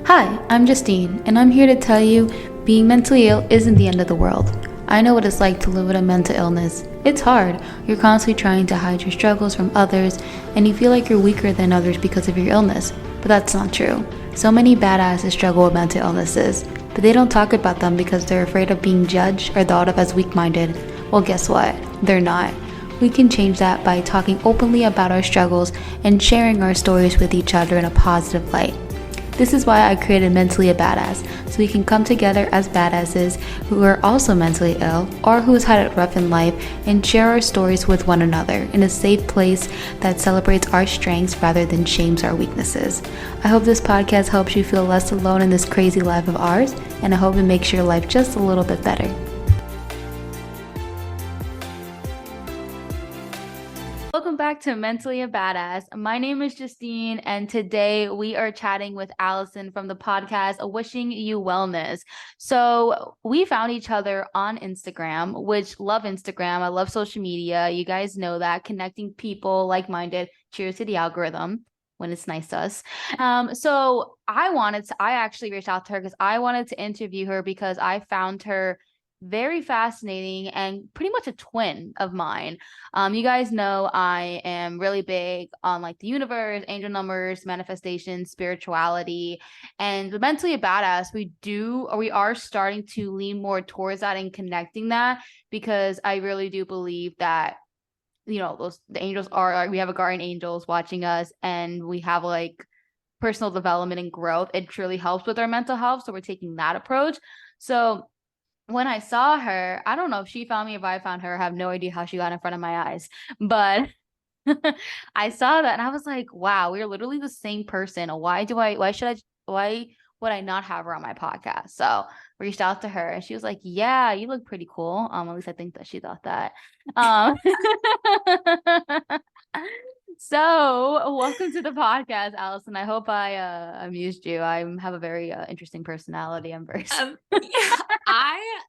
Hi, I'm Justine, and I'm here to tell you being mentally ill isn't the end of the world. I know what it's like to live with a mental illness. It's hard. You're constantly trying to hide your struggles from others, and you feel like you're weaker than others because of your illness. But that's not true. So many badasses struggle with mental illnesses, but they don't talk about them because they're afraid of being judged or thought of as weak-minded. Well, guess what? They're not. We can change that by talking openly about our struggles and sharing our stories with each other in a positive light. This is why I created Mentally a Badass, so we can come together as badasses who are also mentally ill or who's had it rough in life and share our stories with one another in a safe place that celebrates our strengths rather than shames our weaknesses. I hope this podcast helps you feel less alone in this crazy life of ours, and I hope it makes your life just a little bit better. Welcome back to Mentally a Badass. My name is Justine, and today we are chatting with Allison from the podcast Wishing You Wellness. So we found each other on Instagram, which love Instagram. I love social media. You guys know that, connecting people like-minded. Cheers to the algorithm when it's nice to us. So I actually reached out to her because I wanted to interview her because I found her very fascinating and pretty much a twin of mine. You guys know I am really big on like the universe, angel numbers, manifestation, spirituality, and with Mentally a Badass, we are starting to lean more towards that and connecting that because I really do believe that the angels are we have a guardian angels watching us, and we have like personal development and growth. It truly helps with our mental health, so we're taking that approach. So when I saw her, I don't know if she found me, if I found her. I have no idea how she got in front of my eyes, but I saw that and I was like, wow, we're literally the same person. Why would I not have her on my podcast? So reached out to her and she was like, yeah, you look pretty cool. At least I think that she thought that. Um, So welcome to the podcast, Allison. I hope I amused you. I have a very interesting personality. I'm very Yeah,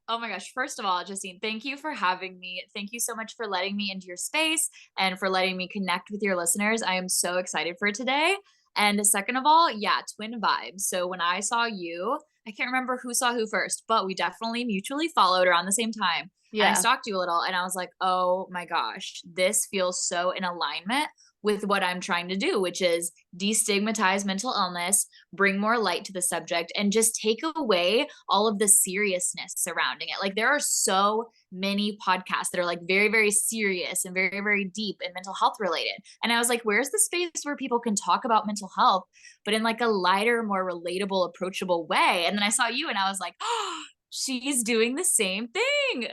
oh my gosh. First of all, Justine, thank you for having me. Thank you so much for letting me into your space and for letting me connect with your listeners. I am so excited for today. And second of all, yeah, twin vibes. So when I saw you, I can't remember who saw who first, but we definitely mutually followed around the same time. And I yeah. stalked you a little and I was like, oh my gosh, this feels so in alignment with what I'm trying to do, which is destigmatize mental illness, bring more light to the subject, and just take away all of the seriousness surrounding it. Like there are so many podcasts that are like very, very serious and very, very deep and mental health related. And I was like, where's the space where people can talk about mental health, but in like a lighter, more relatable, approachable way? And then I saw you and I was like, oh, she's doing the same thing.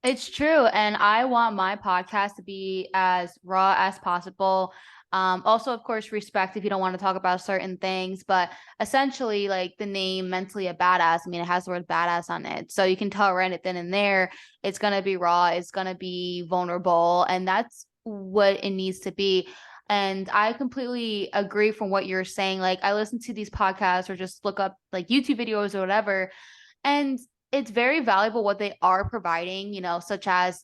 It's true. And I want my podcast to be as raw as possible. Also, of course, respect if you don't want to talk about certain things, but essentially, like the name Mentally a Badass, I mean, it has the word badass on it. So you can tell right then and there, it's going to be raw, it's going to be vulnerable. And that's what it needs to be. And I completely agree from what you're saying. Like, I listen to these podcasts or just look up like YouTube videos or whatever. And it's very valuable what they are providing, such as,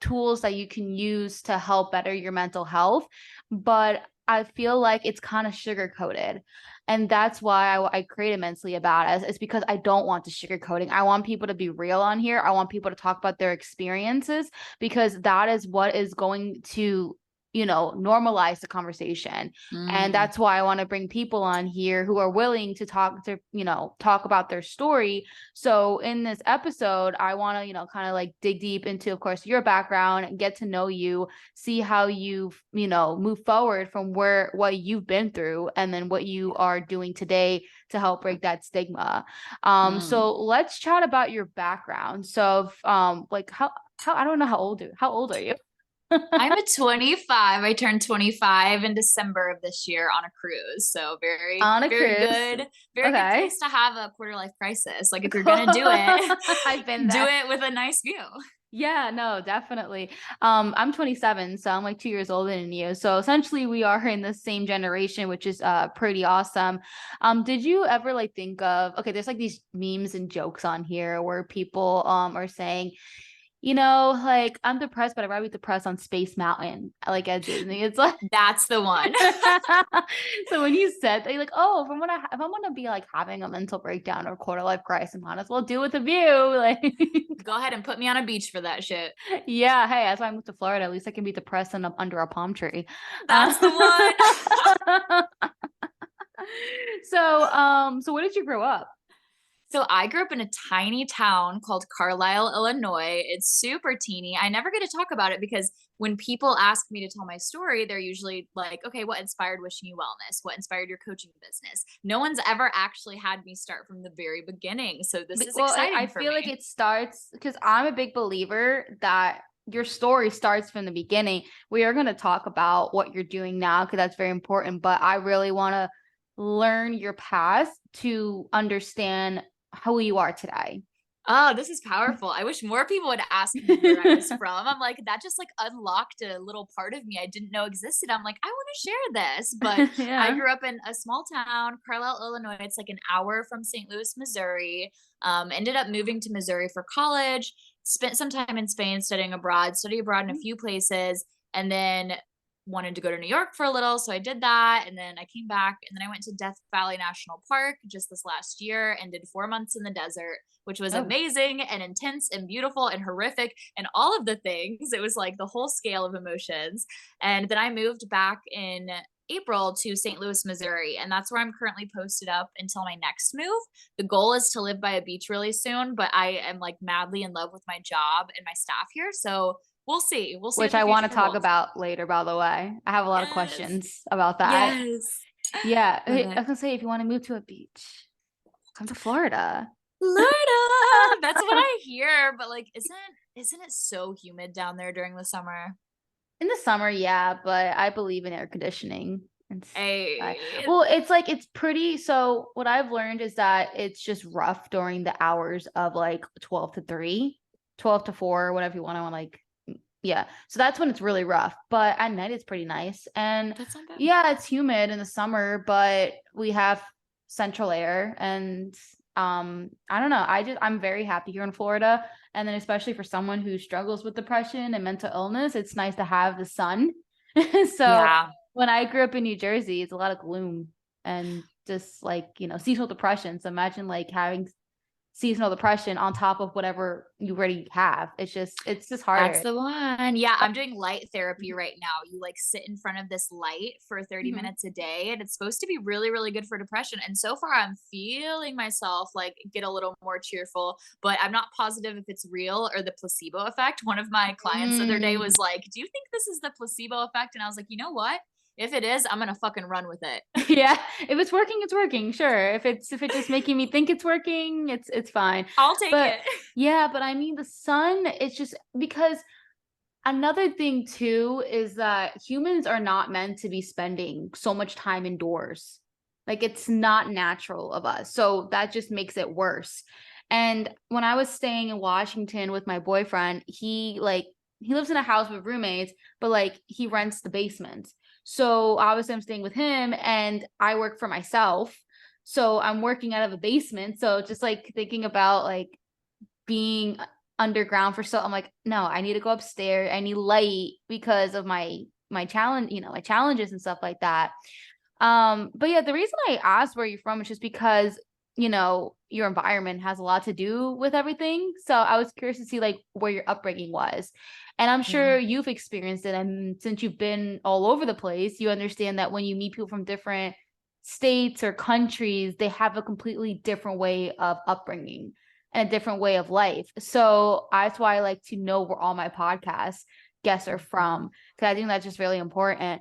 tools that you can use to help better your mental health. But I feel like it's kind of sugar coated. And that's why I created Mentally About It. It's because I don't want the sugarcoating. I want people to be real on here. I want people to talk about their experiences because that is what is going to normalize the conversation. And Mm. that's why I want to bring people on here who are willing to talk about their story. So in this episode, I want to, kind of like dig deep into, of course, your background and get to know you, see how you've, move forward from what you've been through and then what you are doing today to help break that stigma. Mm. So let's chat about your background. So like how I don't know how old are you? I'm a 25. I turned 25 in December of this year on a cruise. So very, On a cruise. very good Okay. place to have a quarter life crisis. Like if you're gonna do it, I've been do there. it with a nice view. Yeah, no, definitely. I'm 27, so I'm like 2 years older than you. So essentially we are in the same generation, which is pretty awesome. Did you ever like think of, okay, there's like these memes and jokes on here where people are saying, like I'm depressed, but I'd rather be depressed on Space Mountain, like at Disney. It's like That's the one. so when you said that, you're like, oh, if I'm gonna be like having a mental breakdown or quarter life crisis, I might as well do it with a view. Like, Go ahead and put me on a beach for that shit. yeah, hey, that's why I moved to Florida. At least I can be depressed and under a palm tree. That's the one. So where did you grow up? So I grew up in a tiny town called Carlisle, Illinois. It's super teeny. I never get to talk about it because when people ask me to tell my story, they're usually like, okay, what inspired Wishing You Wellness? What inspired your coaching business? No one's ever actually had me start from the very beginning. So this is Well, I exciting for feel like me. it starts because I'm a big believer that your story starts from the beginning. We are going to talk about what you're doing now because that's very important, but I really want to learn your past to understand who you are today. Oh, this is powerful. I wish more people would ask me where I was from. I'm like, that just like unlocked a little part of me I didn't know existed. I'm like, I want to share this. But I Yeah. grew up in a small town, Carlisle, Illinois. It's like an hour from St. Louis, Missouri. Ended up moving to Missouri for college, spent some time in Spain studying abroad, studied abroad in a few places, and then wanted to go to New York for a little. So I did that. And then I came back and then I went to Death Valley National Park just this last year and did 4 months in the desert, which was Oh, amazing and intense and beautiful and horrific and all of the things. It was like the whole scale of emotions. And then I moved back in April to St. Louis, Missouri. And that's where I'm currently posted up until my next move. The goal is to live by a beach really soon, but I am like madly in love with my job and my staff here. So we'll see. We'll see which what the I want to future talk holds. about later, by the way. I have a lot of Yes. questions about that. Yes. Yeah. Love I it. was gonna say, if you want to move to a beach, come to Florida. Florida. That's what I hear, but like isn't it so humid down there during the summer? In the summer, yeah, but I believe in air conditioning. Hey. Well, it's like it's pretty. So what I've learned is that it's just rough during the hours of like 12 to 3, 12 to 4, whatever you want to like. Yeah. So that's when it's really rough. But at night it's pretty nice. And That's not bad. yeah, it's humid in the summer, but we have central air and I don't know. I'm very happy here in Florida. And then especially for someone who struggles with depression and mental illness, it's nice to have the sun. So Yeah. when I grew up in New Jersey, it's a lot of gloom and just like, seasonal depression. So imagine like having seasonal depression on top of whatever you already have. It's just That's harder. the one. Yeah, I'm doing light therapy right now. You like sit in front of this light for 30 Mhm. minutes a day, and it's supposed to be really, really good for depression. And so far, I'm feeling myself like get a little more cheerful, but I'm not positive if it's real or the placebo effect. One of my clients the other day Mm. was like, do you think this is the placebo effect? And I was like, you know what? If it is, I'm going to fucking run with it. Yeah, if it's working, it's working. Sure. If it's just making me think it's working, it's fine. I'll take But it. yeah, but I mean the sun, it's just because another thing too is that humans are not meant to be spending so much time indoors. Like it's not natural of us. So that just makes it worse. And when I was staying in Washington with my boyfriend, he lives in a house with roommates, but like he rents the basement. So obviously I'm staying with him and I work for myself. So I'm working out of a basement. So just like thinking about like being underground for so I'm like, no, I need to go upstairs. I need light because of my challenge, my challenges and stuff like that. But yeah, the reason I asked where you're from is just because, your environment has a lot to do with everything. So I was curious to see like where your upbringing was. And I'm Yeah. sure you've experienced it. And since you've been all over the place, you understand that when you meet people from different states or countries, they have a completely different way of upbringing and a different way of life. So that's why I like to know where all my podcast guests are from, because I think that's just really important.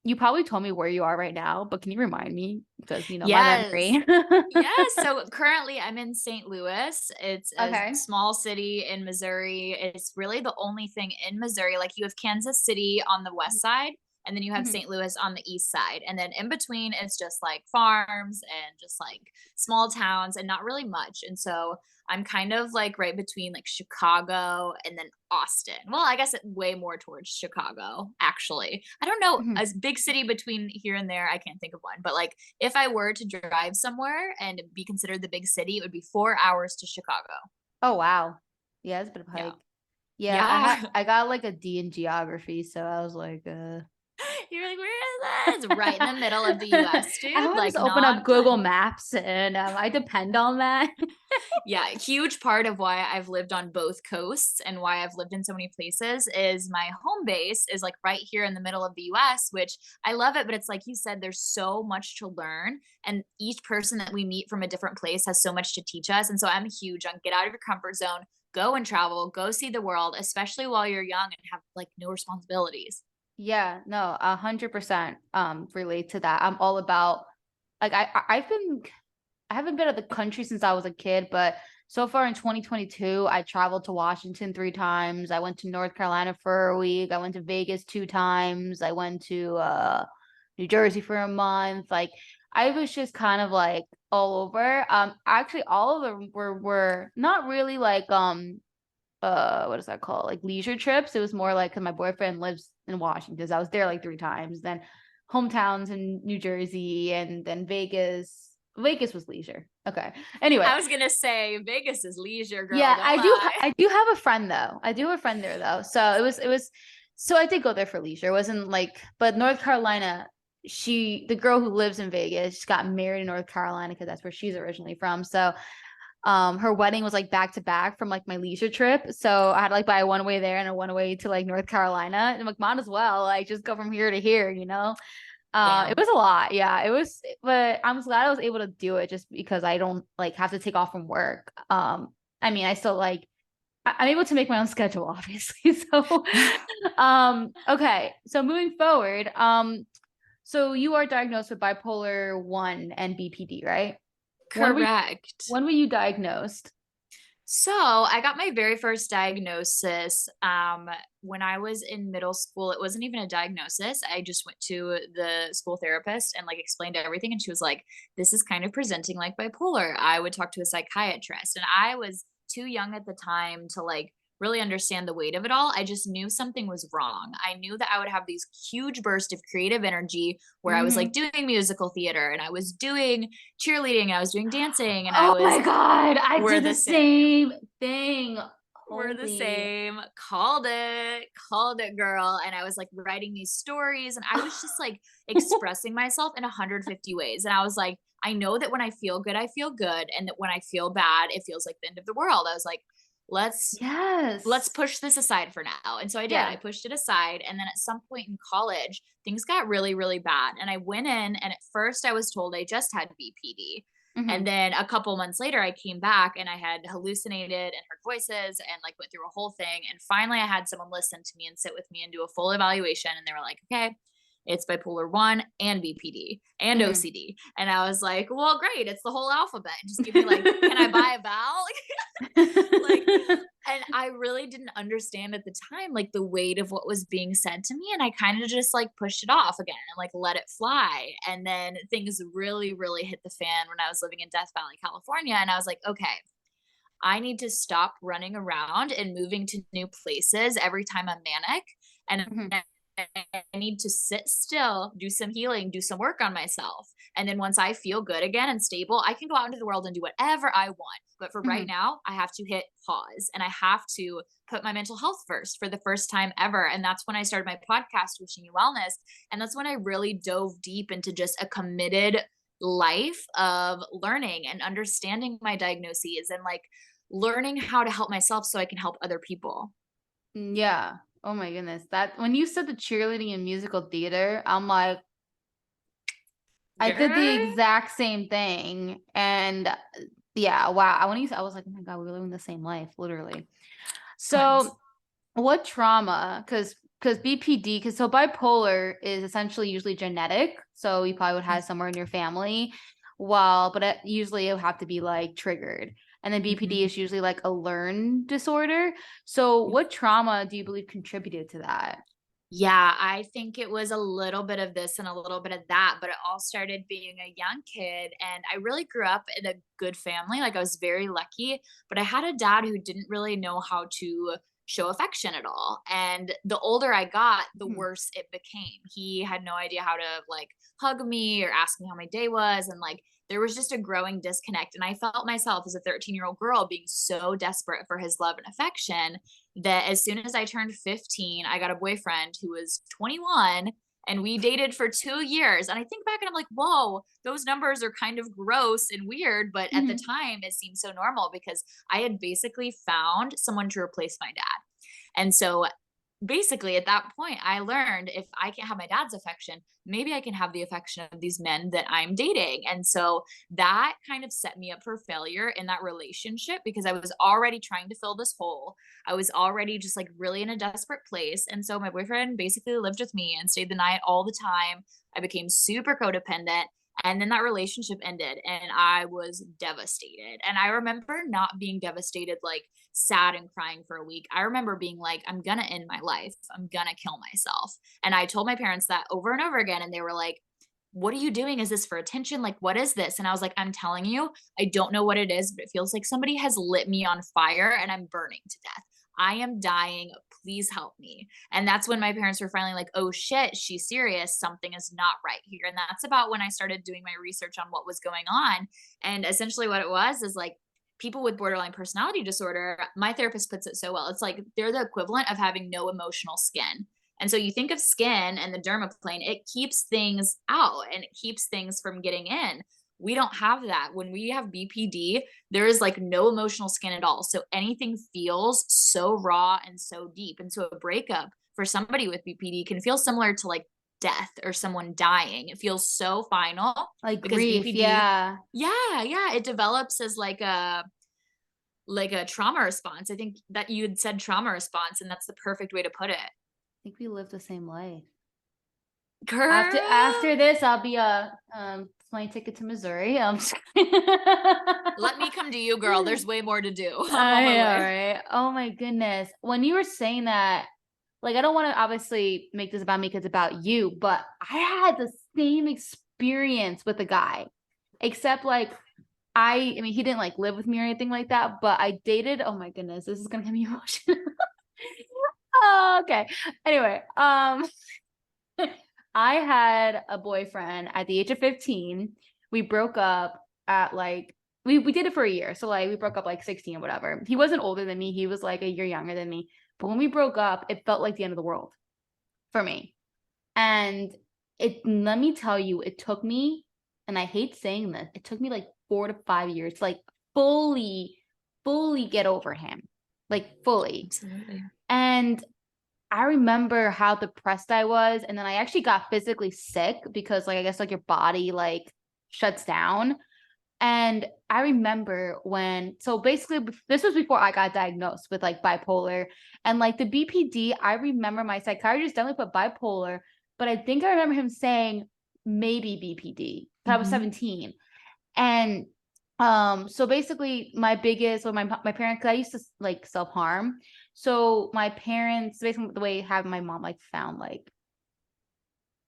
You probably told me where you are right now, but can you remind me? Because my Yes. memory. Yes. So currently I'm in St. Louis. It's a Okay. small city in Missouri. It's really the only thing in Missouri. Like you have Kansas City on the west side, and then you have Mhm. St. Louis on the east side. And then in between, it's just like farms and just like small towns and not really much. And so I'm kind of like right between like Chicago and then Austin. Well, I guess it way more towards Chicago, actually. I don't know, Mhm. a big city between here and there. I can't think of one, but like if I were to drive somewhere and be considered the big city, it would be 4 hours to Chicago. Oh wow. Yeah, it's a bit of a Yeah. hike. Yeah, Yeah. I got like a D in geography, so I was like, You're like, where is this? Right in the middle of the US, I dude. would Like, just open not up Google playing. Maps and I depend on that. Yeah, a huge part of why I've lived on both coasts and why I've lived in so many places is my home base is like right here in the middle of the US, which I love it, but it's like you said, there's so much to learn. And each person that we meet from a different place has so much to teach us. And so I'm huge on get out of your comfort zone, go and travel, go see the world, especially while you're young and have like no responsibilities. Yeah, no, 100% relate to that. I'm all about like I haven't been out of the country since I was a kid, but so far in 2022, I traveled to Washington 3 times. I went to North Carolina for a week. I went to Vegas 2 times. I went to New Jersey for a month. Like I was just kind of like all over. Actually all of them were not really like what is that called? Like leisure trips. It was more like 'cause my boyfriend lives in Washington. So I was there like 3 times. Then hometowns in New Jersey and then Vegas. Vegas was leisure. Okay. Anyway, I was gonna say Vegas is leisure, girl. yeah, Don't lie. I do have a friend though. I do have a friend there though. So it was so I did go there for leisure. It wasn't like but North Carolina, the girl who lives in Vegas, she got married in North Carolina because that's where she's originally from. So her wedding was like back to back from like my leisure trip. So I had to like buy a one way there and a one way to like North Carolina. And I'm like, might as well like just go from here to here, you know? It Damn. was a lot. Yeah, it was, but I'm glad I was able to do it just because I don't like have to take off from work. I mean, I still like I'm able to make my own schedule, obviously. So, okay. So moving forward, so you are diagnosed with bipolar 1 and BPD, right? When were Correct. when were you diagnosed? So I got my very first diagnosis when I was in middle school. It wasn't even a diagnosis. I just went to the school therapist and like explained everything. And she was like, this is kind of presenting like bipolar. I would talk to a psychiatrist. And I was too young at the time to like really understand the weight of it all. I just knew something was wrong. I knew that I would have these huge bursts of creative energy where I was like Mhm. doing musical theater and I was doing cheerleading and I was doing dancing and I Oh my was God, I we're did the the same. same thing. We're the Holy. same. Called it, girl. And I was like writing these stories and I was just like expressing myself in 150 ways. And I was like, I know that when I feel good, I feel good. And that when I feel bad, it feels like the end of the world. I was like, let's Yes. push this aside for now. And so I did. I Yeah. pushed it aside. And then at some point in college, things got really, really bad. And I went in, and at first I was told I just had BPD. And Hmm. then a couple months later, I came back and I had hallucinated and heard voices and like went through a whole thing. And finally, I had someone listen to me and sit with me and do a full evaluation. And they were like, okay, it's bipolar 1 and BPD and Hmm. OCD. And I was like, well, great. It's the whole alphabet. Just give me like, can I buy a vowel? Like, and I really didn't understand at the time like the weight of what was being said to me, and I kind of just like pushed it off again and like let it fly. And then things really really hit the fan when I was living in Death Valley, California, and I was like, okay, I need to stop running around and moving to new places every time I'm manic. And Hmm. I need to sit still, do some healing, do some work on myself. And then once I feel good again and stable, I can go out into the world and do whatever I want. But for right Hmm. now, I have to hit pause and I have to put my mental health first for the first time ever. And that's when I started my podcast, Wishing You Wellness. And that's when I really dove deep into just a committed life of learning and understanding my diagnoses and like learning how to help myself so I can help other people. Yeah. Oh my goodness. That when you said the cheerleading and musical theater, I'm like, I did the Girl. exact same thing. And yeah, wow. When you said, I was like, oh my God, we're living the same life, literally. Twins. So what trauma? Because BPD, because so bipolar is essentially usually genetic. So you probably would have somewhere in your family. But usually it would have to be like triggered. And then BPD Mhm. is usually like a learn disorder. So what trauma do you believe contributed to that? Yeah, I think it was a little bit of this and a little bit of that, but it all started being a young kid. And I really grew up in a good family. Like I was very lucky, but I had a dad who didn't really know how to show affection at all. And the older I got, the Mhm. worse it became. He had no idea how to like hug me or ask me how my day was. And like, there was just a growing disconnect. And I felt myself as a 13-year-old girl being so desperate for his love and affection that as soon as I turned 15, I got a boyfriend who was 21 and we dated for 2 years. And I think back and I'm like, whoa, those numbers are kind of gross and weird. But at the Mhm. time, it seemed so normal because I had basically found someone to replace my dad. And so basically at that point, I learned if I can't have my dad's affection, maybe I can have the affection of these men that I'm dating. And so that kind of set me up for failure in that relationship because I was already trying to fill this hole. I was already just like really in a desperate place. And so my boyfriend basically lived with me and stayed the night all the time. I became super codependent. And then that relationship ended and I was devastated. And I remember not being devastated like sad and crying for a week. I remember being like, I'm gonna end my life. I'm gonna kill myself. And I told my parents that over and over again. And they were like, what are you doing? Is this for attention? Like, what is this? And I was like, I'm telling you, I don't know what it is, but it feels like somebody has lit me on fire and I'm burning to death. I am dying. Please help me. And that's when my parents were finally like, oh shit, she's serious. Something is not right here. And that's about when I started doing my research on what was going on. And essentially, what it was is like, people with borderline personality disorder, my therapist puts it so well. It's like they're the equivalent of having no emotional skin. And so you think of skin and the dermaplane, it keeps things out and it keeps things from getting in. We don't have that. When we have BPD, there is like no emotional skin at all. So anything feels so raw and so deep. And so a breakup for somebody with BPD can feel similar to like death or someone dying. It feels so final Like because grief, BPD, yeah. yeah, it develops as like a trauma response. I think that you had said trauma response, and that's the perfect way to put it. I think we live the same life. After Girl, this, I'll be a plane ticket to Missouri. let me come to you, girl. There's way more to do. I'm on I my know, way. right? Oh my goodness. When you were saying that, like, I don't want to obviously make this about me because it's about you, but I had the same experience with a guy, except like I mean, he didn't like live with me or anything like that, but I dated. Oh my goodness, this is gonna get me emotional. Oh, okay. Anyway, I had a boyfriend at the age of 15. We broke up at like we did it for a year. So like we broke up like 16 or whatever. He wasn't older than me. He was like a year younger than me. But when we broke up, it felt like the end of the world for me. And it let me tell you, it took me, and I hate saying this, it took me like 4 to 5 years to like fully, fully get over him. Like fully. Absolutely. And I remember how depressed I was, and then I actually got physically sick because, like, I guess, like, your body, like, shuts down, and I remember when so, basically, this was before I got diagnosed with, like, bipolar, and, like, the BPD, I remember my psychiatrist definitely put bipolar, but I think I remember him saying maybe BPD, 'cause I was Mhm. 17, and so basically my biggest, well, my parents, 'cause I used to like self-harm. So my parents, basically the way have my mom like found like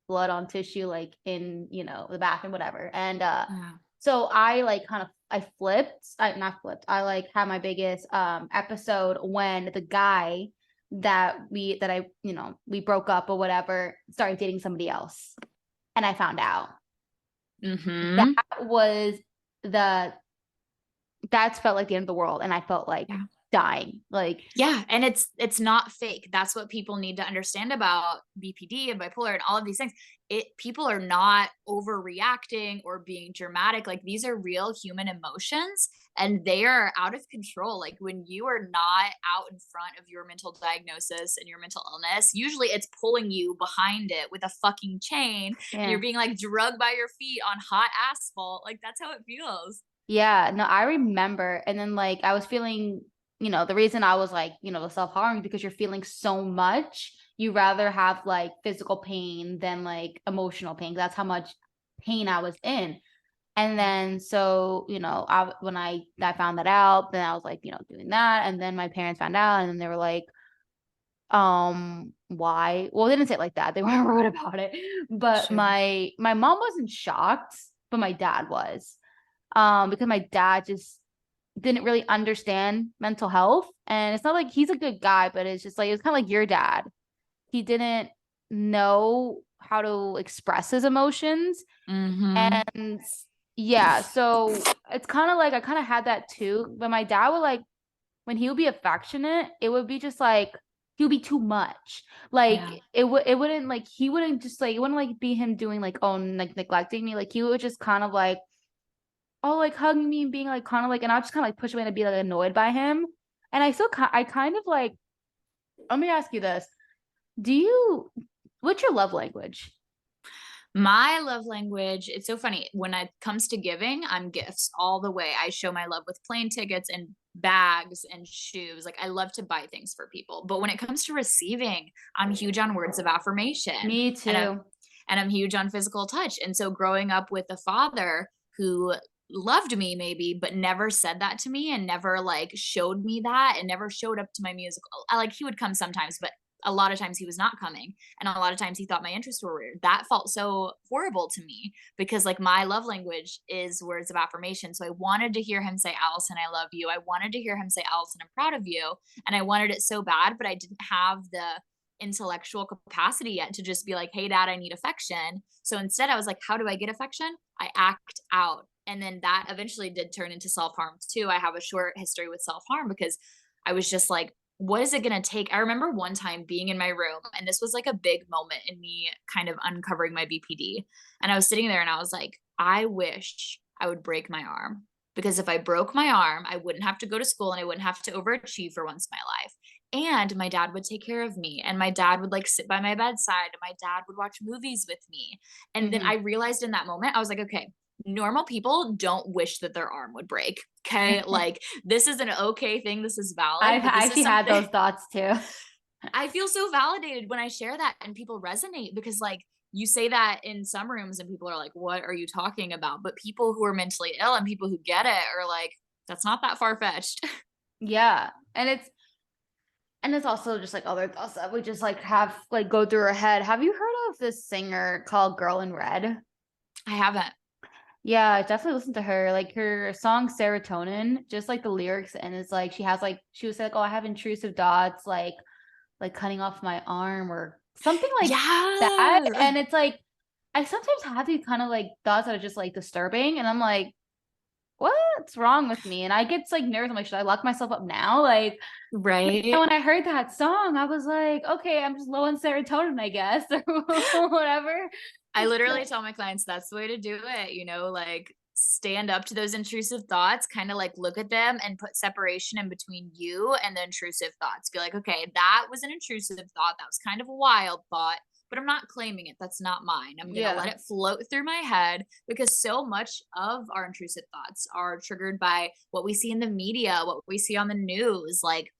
blood on tissue, like in, the bathroom, whatever. And Yeah. so I like kind of I flipped, I not flipped, I like had my biggest episode when the guy we broke up or whatever started dating somebody else. And I found out. That Mhm. was the that's felt like the end of the world, and I felt like Yeah. dying, like Yeah, and it's not fake. That's what people need to understand about BPD and bipolar and all of these things. People are not overreacting or being dramatic. Like these are real human emotions and they are out of control. Like when you are not out in front of your mental diagnosis and your mental illness, usually it's pulling you behind it with a fucking chain and yeah. you're being like drugged by your feet on hot asphalt. Like that's how it feels. Yeah, no, I remember, and then, like, I was feeling the reason I was, like, self-harming because you're feeling so much, you rather have, like, physical pain than, like, emotional pain. That's how much pain I was in, and Yeah. then so, when I found that out, then I was, like, doing that, and then my parents found out, and then they were like, why? Well, they didn't say it like that. They weren't rude about it. But Sure. my mom wasn't shocked, but my dad was. Because my dad just didn't really understand mental health. And it's not like he's a good guy, but it's just like, it's kind of like your dad. He didn't know how to express his emotions. Mm-hmm. And yeah, so it's kind of like I kind of had that too. But my dad would like, when he would be affectionate, it would be just like he would be too much. Yeah. Like it wouldn't like he wouldn't just like it wouldn't like be him doing like oh like neglecting me. Like he would just kind of like oh like hugging me and being like kind of like and I'll just kind of like push away and be like annoyed by him. And I kind of like let me ask you this. Do you what's your love language? My love language, it's so funny. When it comes to giving, I'm gifts all the way. I show my love with plane tickets and bags and shoes. Like I love to buy things for people. But when it comes to receiving, I'm huge on words of affirmation. Me And I'm too. and I'm huge on physical touch. And so growing up with a father who loved me maybe but never said that to me and never like showed me that and never showed up to my musical. I like he would come sometimes, but a lot of times he was not coming and a lot of times he thought my interests were weird. That felt so horrible to me because like my love language is words of affirmation. So I wanted to hear him say, Allison, I love you. I wanted to hear him say, Allison, I'm proud of you. And I wanted it so bad, but I didn't have the intellectual capacity yet to just be like, hey, dad, I need affection. So instead, I was like, how do I get affection? I act out. And then that eventually did turn into self harm too. I have a short history with self harm because I was just like, what is it going to take? I remember one time being in my room, and this was like a big moment in me kind of uncovering my BPD. And I was sitting there and I was like, I wish I would break my arm because if I broke my arm, I wouldn't have to go to school and I wouldn't have to overachieve for once in my life. And my dad would take care of me, and my dad would like sit by my bedside, and my dad would watch movies with me. And then I Mhm. realized in that moment, I was like, okay, normal people don't wish that their arm would break. Okay. Like, this is an okay thing. This is valid, I've but this is actually had those something thoughts too. I feel so validated when I share that and people resonate because, like, you say that in some rooms and people are like, what are you talking about? But people who are mentally ill and people who get it are like, that's not that far fetched. Yeah. And it's also just like other thoughts that we just like have like go through our head. Have you heard of this singer called Girl in Red? I haven't. Yeah, I definitely listen to her. Like her song Serotonin, just like the lyrics, and it's like she has like she was like, oh, I have intrusive thoughts, like cutting off my arm or something like that. Yeah. And it's like I sometimes have these kind of like thoughts that are just like disturbing, and I'm like, what's wrong with me? And I get like nervous. I'm like, should I lock myself up now? Like, and Right. when I heard that song, I was like, okay, I'm just low on serotonin, I guess, or whatever. I So, literally tell my clients that's the way to do it, like stand up to those intrusive thoughts, kind of like look at them and put separation in between you and the intrusive thoughts. Be like, okay, that was an intrusive thought. That was kind of a wild thought, but I'm not claiming it. That's not mine. I'm going to let yeah. it float through my head because so much of our intrusive thoughts are triggered by what we see in the media, what we see on the news. Like,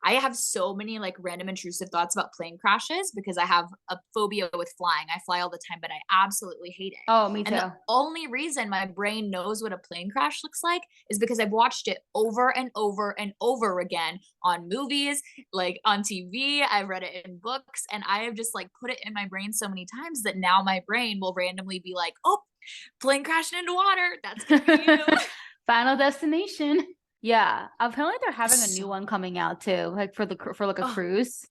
I have so many like random intrusive thoughts about plane crashes because I have a phobia with flying. I fly all the time, but I absolutely hate it. Oh, me And the too. only reason my brain knows what a plane crash looks like is because I've watched it over and over and over again on movies, like on TV. I've read it in books, and I have just like put it in my brain so many times that now my brain will randomly be like, oh, plane crashing into water. That's going to be you. Final Destination. Yeah, apparently they're having a new So, one coming out too, like for like a oh, cruise.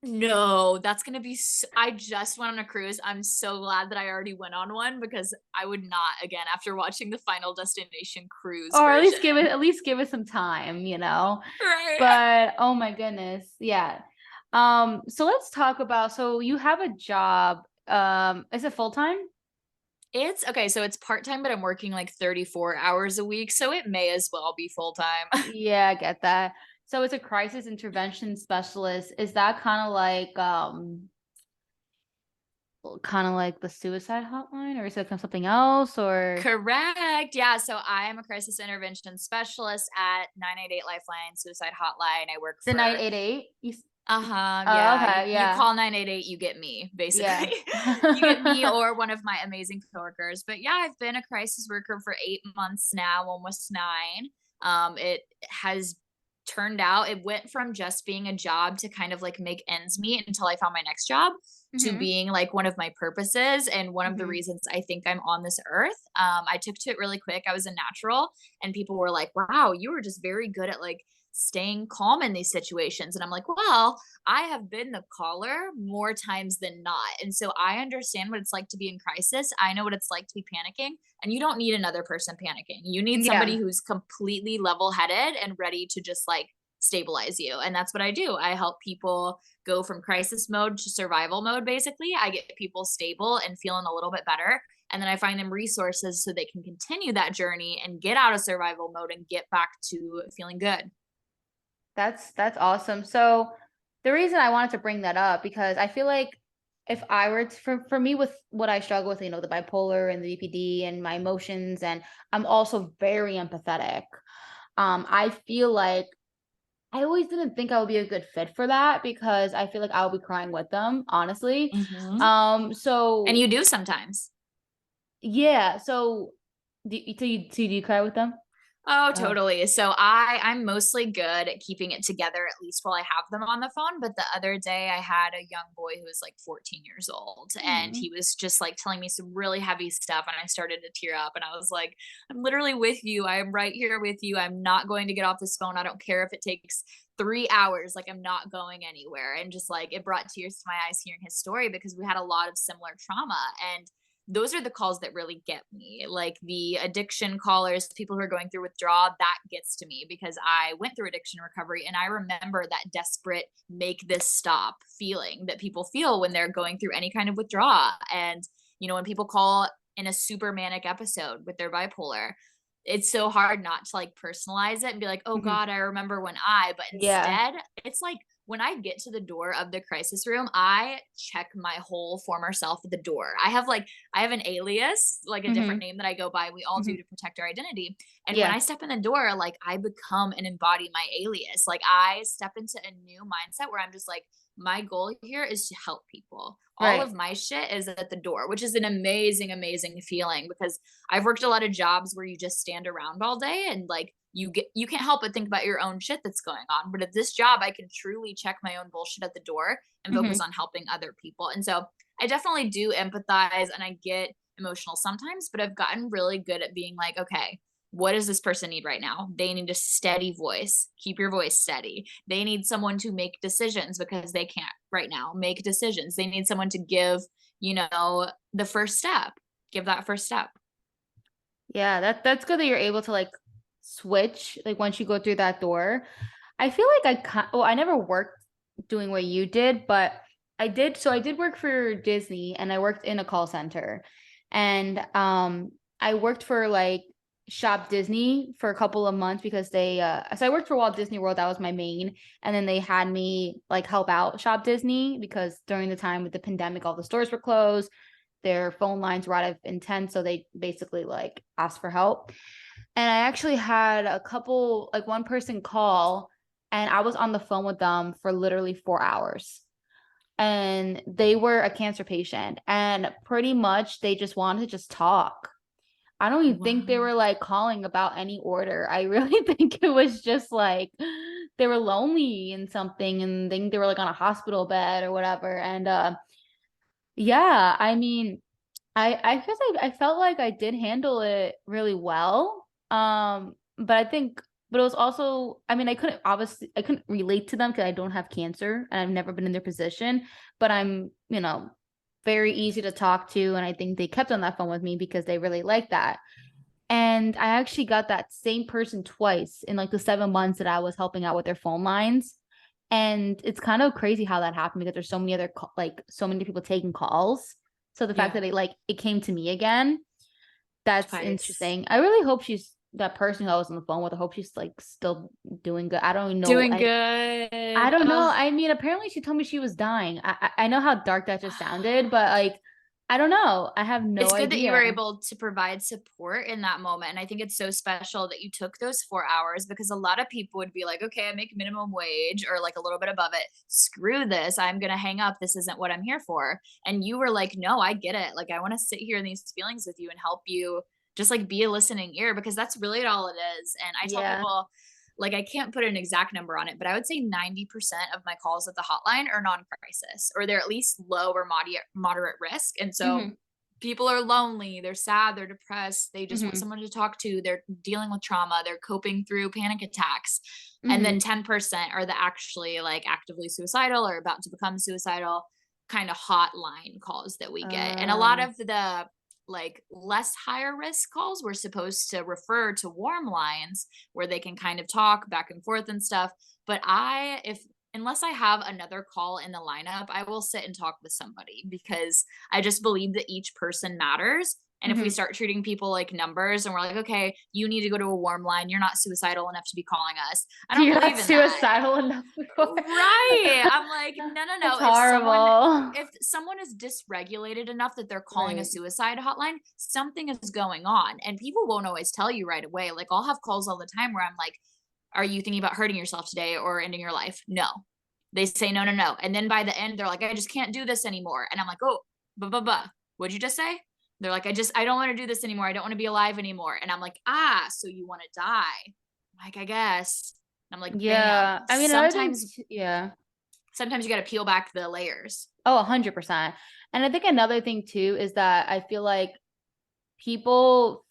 no, that's gonna be I just went on a cruise. I'm so glad that I already went on one because I would not again after watching the Final Destination cruise Or version. at least give it some time, you know. Right. But oh my goodness, yeah. So let's talk about so you have a job. Is it full time? It's okay, so it's part-time, but I'm working like 34 hours a week, so it may as well be full-time. Yeah, I get that. So it's a crisis intervention specialist. Is that kind of like the suicide hotline, or is it something else, or Correct. Yeah, so I am a crisis intervention specialist at 988 Lifeline Suicide Hotline. I work the for 988? uh-huh, Oh, yeah, okay, you yeah. call 988, you get me, basically. Yeah. You get me or one of my amazing coworkers. But yeah, I've been a crisis worker for 8 months now, almost 9. It has turned out it went from just being a job to kind of like make ends meet until I found my next job. to Mm-hmm. being like one of my purposes and one of the Mm-hmm. reasons I think I'm on this earth. I took to it really quick. I was a natural, and people were like, wow, you were just very good at like staying calm in these situations. And I'm like, well, I have been the caller more times than not. And so I understand what it's like to be in crisis. I know what it's like to be panicking, and you don't need another person panicking. You need somebody Yeah. who's completely level headed and ready to just like stabilize you. And that's what I do. I help people go from crisis mode to survival mode. Basically, I get people stable and feeling a little bit better. And then I find them resources so they can continue that journey and get out of survival mode and get back to feeling good. That's awesome. So the reason I wanted to bring that up because I feel like if I were to, for me with what I struggle with, the bipolar and the BPD and my emotions, and I'm also very empathetic. I feel like I always didn't think I would be a good fit for that because I feel like I would be crying with them, honestly. Mm-hmm. And So you do sometimes. yeah, so do you cry with them? Oh, Oh. totally. So I'm mostly good at keeping it together at least while I have them on the phone, but the other day I had a young boy who was like 14 years old, and Mm. he was just like telling me some really heavy stuff, and I started to tear up, and I was like, I'm literally with you. I am right here with you. I'm not going to get off this phone. I don't care if it takes 3 hours. Like, I'm not going anywhere. And just like it brought tears to my eyes hearing his story because we had a lot of similar trauma. And those are the calls that really get me. Like the addiction callers, people who are going through withdrawal, that gets to me because I went through addiction recovery, and I remember that desperate make this stop feeling that people feel when they're going through any kind of withdrawal. And when people call in a super manic episode with their bipolar, it's so hard not to like personalize it and be like, oh Mhm. God, I remember but Yeah. instead it's like when I get to the door of the crisis room, I check my whole former self at the door. I have an alias, like a different Mhm. name that I go by. We all do Mhm. to protect our identity. And when Yeah. I step in the door, like I become and embody my alias. Like I step into a new mindset where I'm just like, my goal here is to help people. All Right. of my shit is at the door, which is an amazing, amazing feeling because I've worked a lot of jobs where you just stand around all day and like you can't help but think about your own shit that's going on. But at this job, I can truly check my own bullshit at the door and focus Mhm. on helping other people. And so I definitely do empathize and I get emotional sometimes, but I've gotten really good at being like, okay, what does this person need right now? They need a steady voice. Keep your voice steady. They need someone to make decisions because they can't right now make decisions. They need someone to give, the first step. Give that first step. Yeah, that's good that you're able to like switch like once you go through that door. I feel like I never worked doing what you did, but I did work for Disney and I worked in a call center. And I worked for like Shop Disney for a couple of months because so I worked for Walt Disney World, that was my main, and then they had me like help out Shop Disney because during the time with the pandemic all the stores were closed, their phone lines were out of intent, so they basically like asked for help. And I actually had a couple, like one person call, and I was on the phone with them for literally 4 hours. And they were a cancer patient, and pretty much they just wanted to just talk. I don't even think they Wow. were like calling about any order. I really think it was just like they were lonely and something, and think they were like on a hospital bed or whatever. And yeah, I mean, I guess I felt like I did handle it really well. But I think, but it was also, I mean, I couldn't relate to them because I don't have cancer and I've never been in their position, but I'm, very easy to talk to. And I think they kept on that phone with me because they really like that. And I actually got that same person twice in like the 7 months that I was helping out with their phone lines. And it's kind of crazy how that happened because there's so many like so many people taking calls. So the fact Yeah. that it came to me again, that's Twice. interesting. I really hope that person who I was on the phone with. I hope she's like still doing good. I don't even know. Doing I good. don't know. Oh, I mean, apparently she told me she was dying. I know how dark that just sounded, but like I don't know. I have no it's good that you idea. were able to provide support in that moment. And I think it's so special that you took those 4 hours because a lot of people would be like, okay, I make minimum wage or like a little bit above it. Screw this. I'm going to hang up. This isn't what I'm here for. And you were like, no, I get it. Like, I want to sit here in these feelings with you and help you just like be a listening ear because that's really all it is. And I tell Yeah. people, like I can't put an exact number on it, but I would say 90% of my calls at the hotline are non-crisis, or they're at least low or moderate risk. And so Mhm. people are lonely, they're sad, they're depressed, they just want Mhm. someone to talk to, they're dealing with trauma, they're coping through panic attacks. And then Mhm. 10% are the actually like actively suicidal or about to become suicidal kind of hotline calls that we get. And a lot Uh, of the like less higher risk calls we're supposed to refer to warm lines where they can kind of talk back and forth and stuff. But if unless I have another call in the lineup, I will sit and talk with somebody because I just believe that each person matters. And if we mhm. start treating people like numbers and we're like, okay, you need to go to a warm line, you're not suicidal enough to be calling us. I don't You're not believe in that. suicidal enough for Right. I'm like, no, no, That's no. horrible. If someone is dysregulated enough that they're calling a Right. suicide hotline, something is going on. And people won't always tell you right away. Like I'll have calls all the time where I'm like, are you thinking about hurting yourself today or ending your life? No. They say no, no, no. And then by the end, they're like, I just can't do this anymore. And I'm like, oh, what'd you just say? They're like, I don't want to do this anymore. I don't want to be alive anymore. And I'm like, so you want to die? I'm like, I guess. And I'm like, bam. Yeah. I mean, another thing yeah. Sometimes you got to peel back the layers. Oh, 100%. And I think another thing too is that I feel like people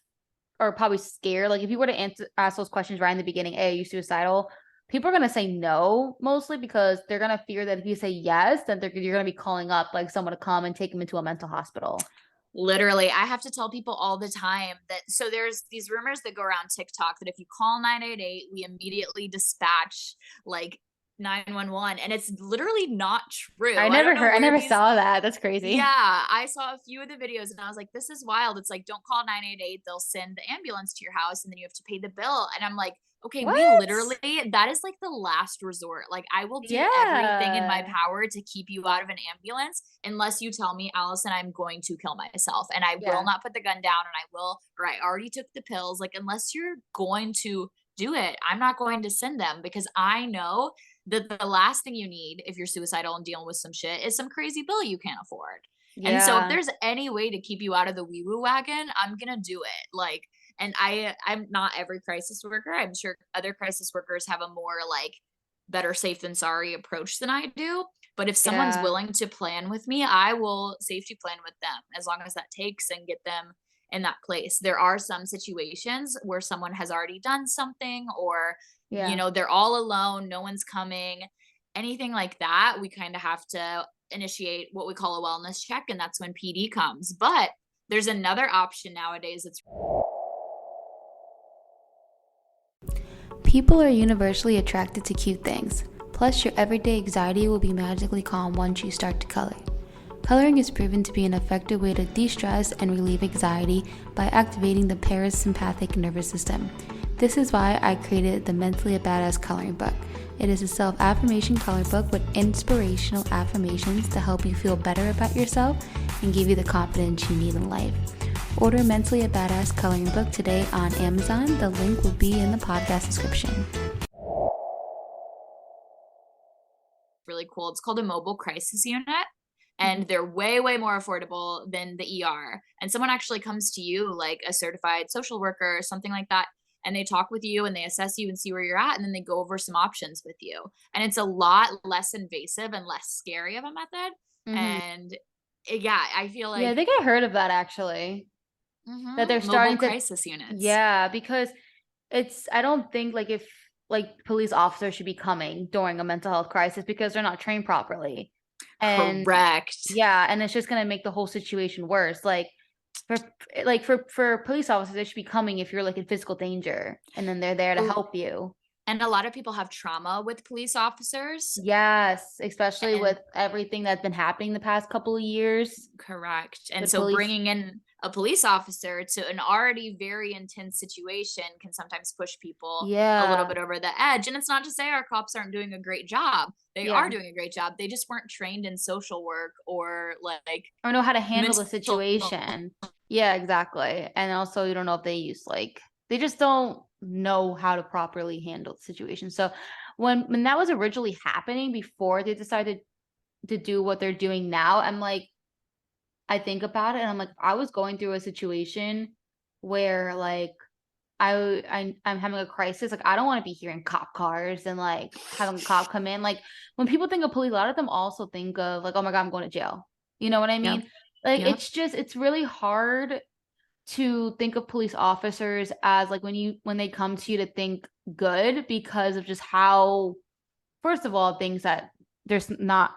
are probably scared. Like if you were to ask those questions right in the beginning, hey, are you suicidal? People are gonna say no mostly because they're gonna fear that if you say yes, then you're gonna be calling up like someone to come and take them into a mental hospital. Literally, I have to tell people all the time that so there's these rumors that go around TikTok that if you call 988, we immediately dispatch like 911 and it's literally not true. I don't know I where never these saw that. That's crazy. Yeah, I saw a few of the videos and I was like, this is wild. It's like, don't call 988. They'll send the ambulance to your house and then you have to pay the bill. And I'm like, okay, we What? literally, that is like the last resort. Like, I will do everything in my Yeah. power to keep you out of an ambulance unless you tell me, Allison, I'm going to kill myself. And I will Yeah. not put the gun down and or I already took the pills. Like, unless you're going to do it, I'm not going to send them because I know that the last thing you need if you're suicidal and dealing with some shit is some crazy bill you can't afford. And so if Yeah. there's any way to keep you out of the wee woo wagon, I'm gonna do it. Like, and I'm not every crisis worker. I'm sure other crisis workers have a more like better safe than sorry approach than I do. But if someone's Yeah. willing to plan with me, I will safety plan with them as long as that takes and get them in that place. There are some situations where someone has already done something or Yeah. they're all alone, no one's coming, anything like that, we kind of have to initiate what we call a wellness check, and that's when PD comes. But there's another option nowadays. It's People are universally attracted to cute things. Plus, your everyday anxiety will be magically calm once you start to color. Coloring is proven to be an effective way to de-stress and relieve anxiety by activating the parasympathetic nervous system. This is why I created the Mentally a Badass coloring book. It is a self-affirmation color book with inspirational affirmations to help you feel better about yourself and give you the confidence you need in life. Order Mentally a Badass coloring book today on Amazon. The link will be in the podcast description. really cool. It's called a mobile crisis unit. Mm-hmm. And they're way, way more affordable than the ER. And someone actually comes to you, like a certified social worker or something like that, and they talk with you and they assess you and see where you're at. And then they go over some options with you. And it's a lot less invasive and less scary of a method. Mm-hmm. And yeah, I feel Yeah, I like think I heard of that actually. That they're mobile starting to, crisis units. yeah, because I don't think like if like police officers should be coming during a mental health crisis because they're not trained properly. And Correct. yeah, and it's just gonna make the whole situation worse. For for police officers, they should be coming if you're like in physical danger, and then they're there to help you. And a lot of people have trauma with police officers. Yes, especially And with everything that's been happening the past couple of years correct. And with so police. bringing in a police officer to an already very intense situation can sometimes push people a little Yeah, bit over the edge. And it's not to say our cops aren't doing a great job. They are yeah. doing a great job. They just weren't trained in social work or like Or know how to handle the mental. situation. Yeah, exactly. And also you don't know if they use like they just don't know how to properly handle the situation. So when that was originally happening before they decided to do what they're doing now, I'm like I think about it and I'm like I was going through a situation where like I'm having a crisis, like I don't want to be hearing cop cars and like having a cop come in. Like when people think of police, a lot of them also think of like, oh my God, I'm going to jail. You know what I Yep. mean? Like Yep. it's really hard to think of police officers as like when they come to you to think good because of just how, first of all, things that there's not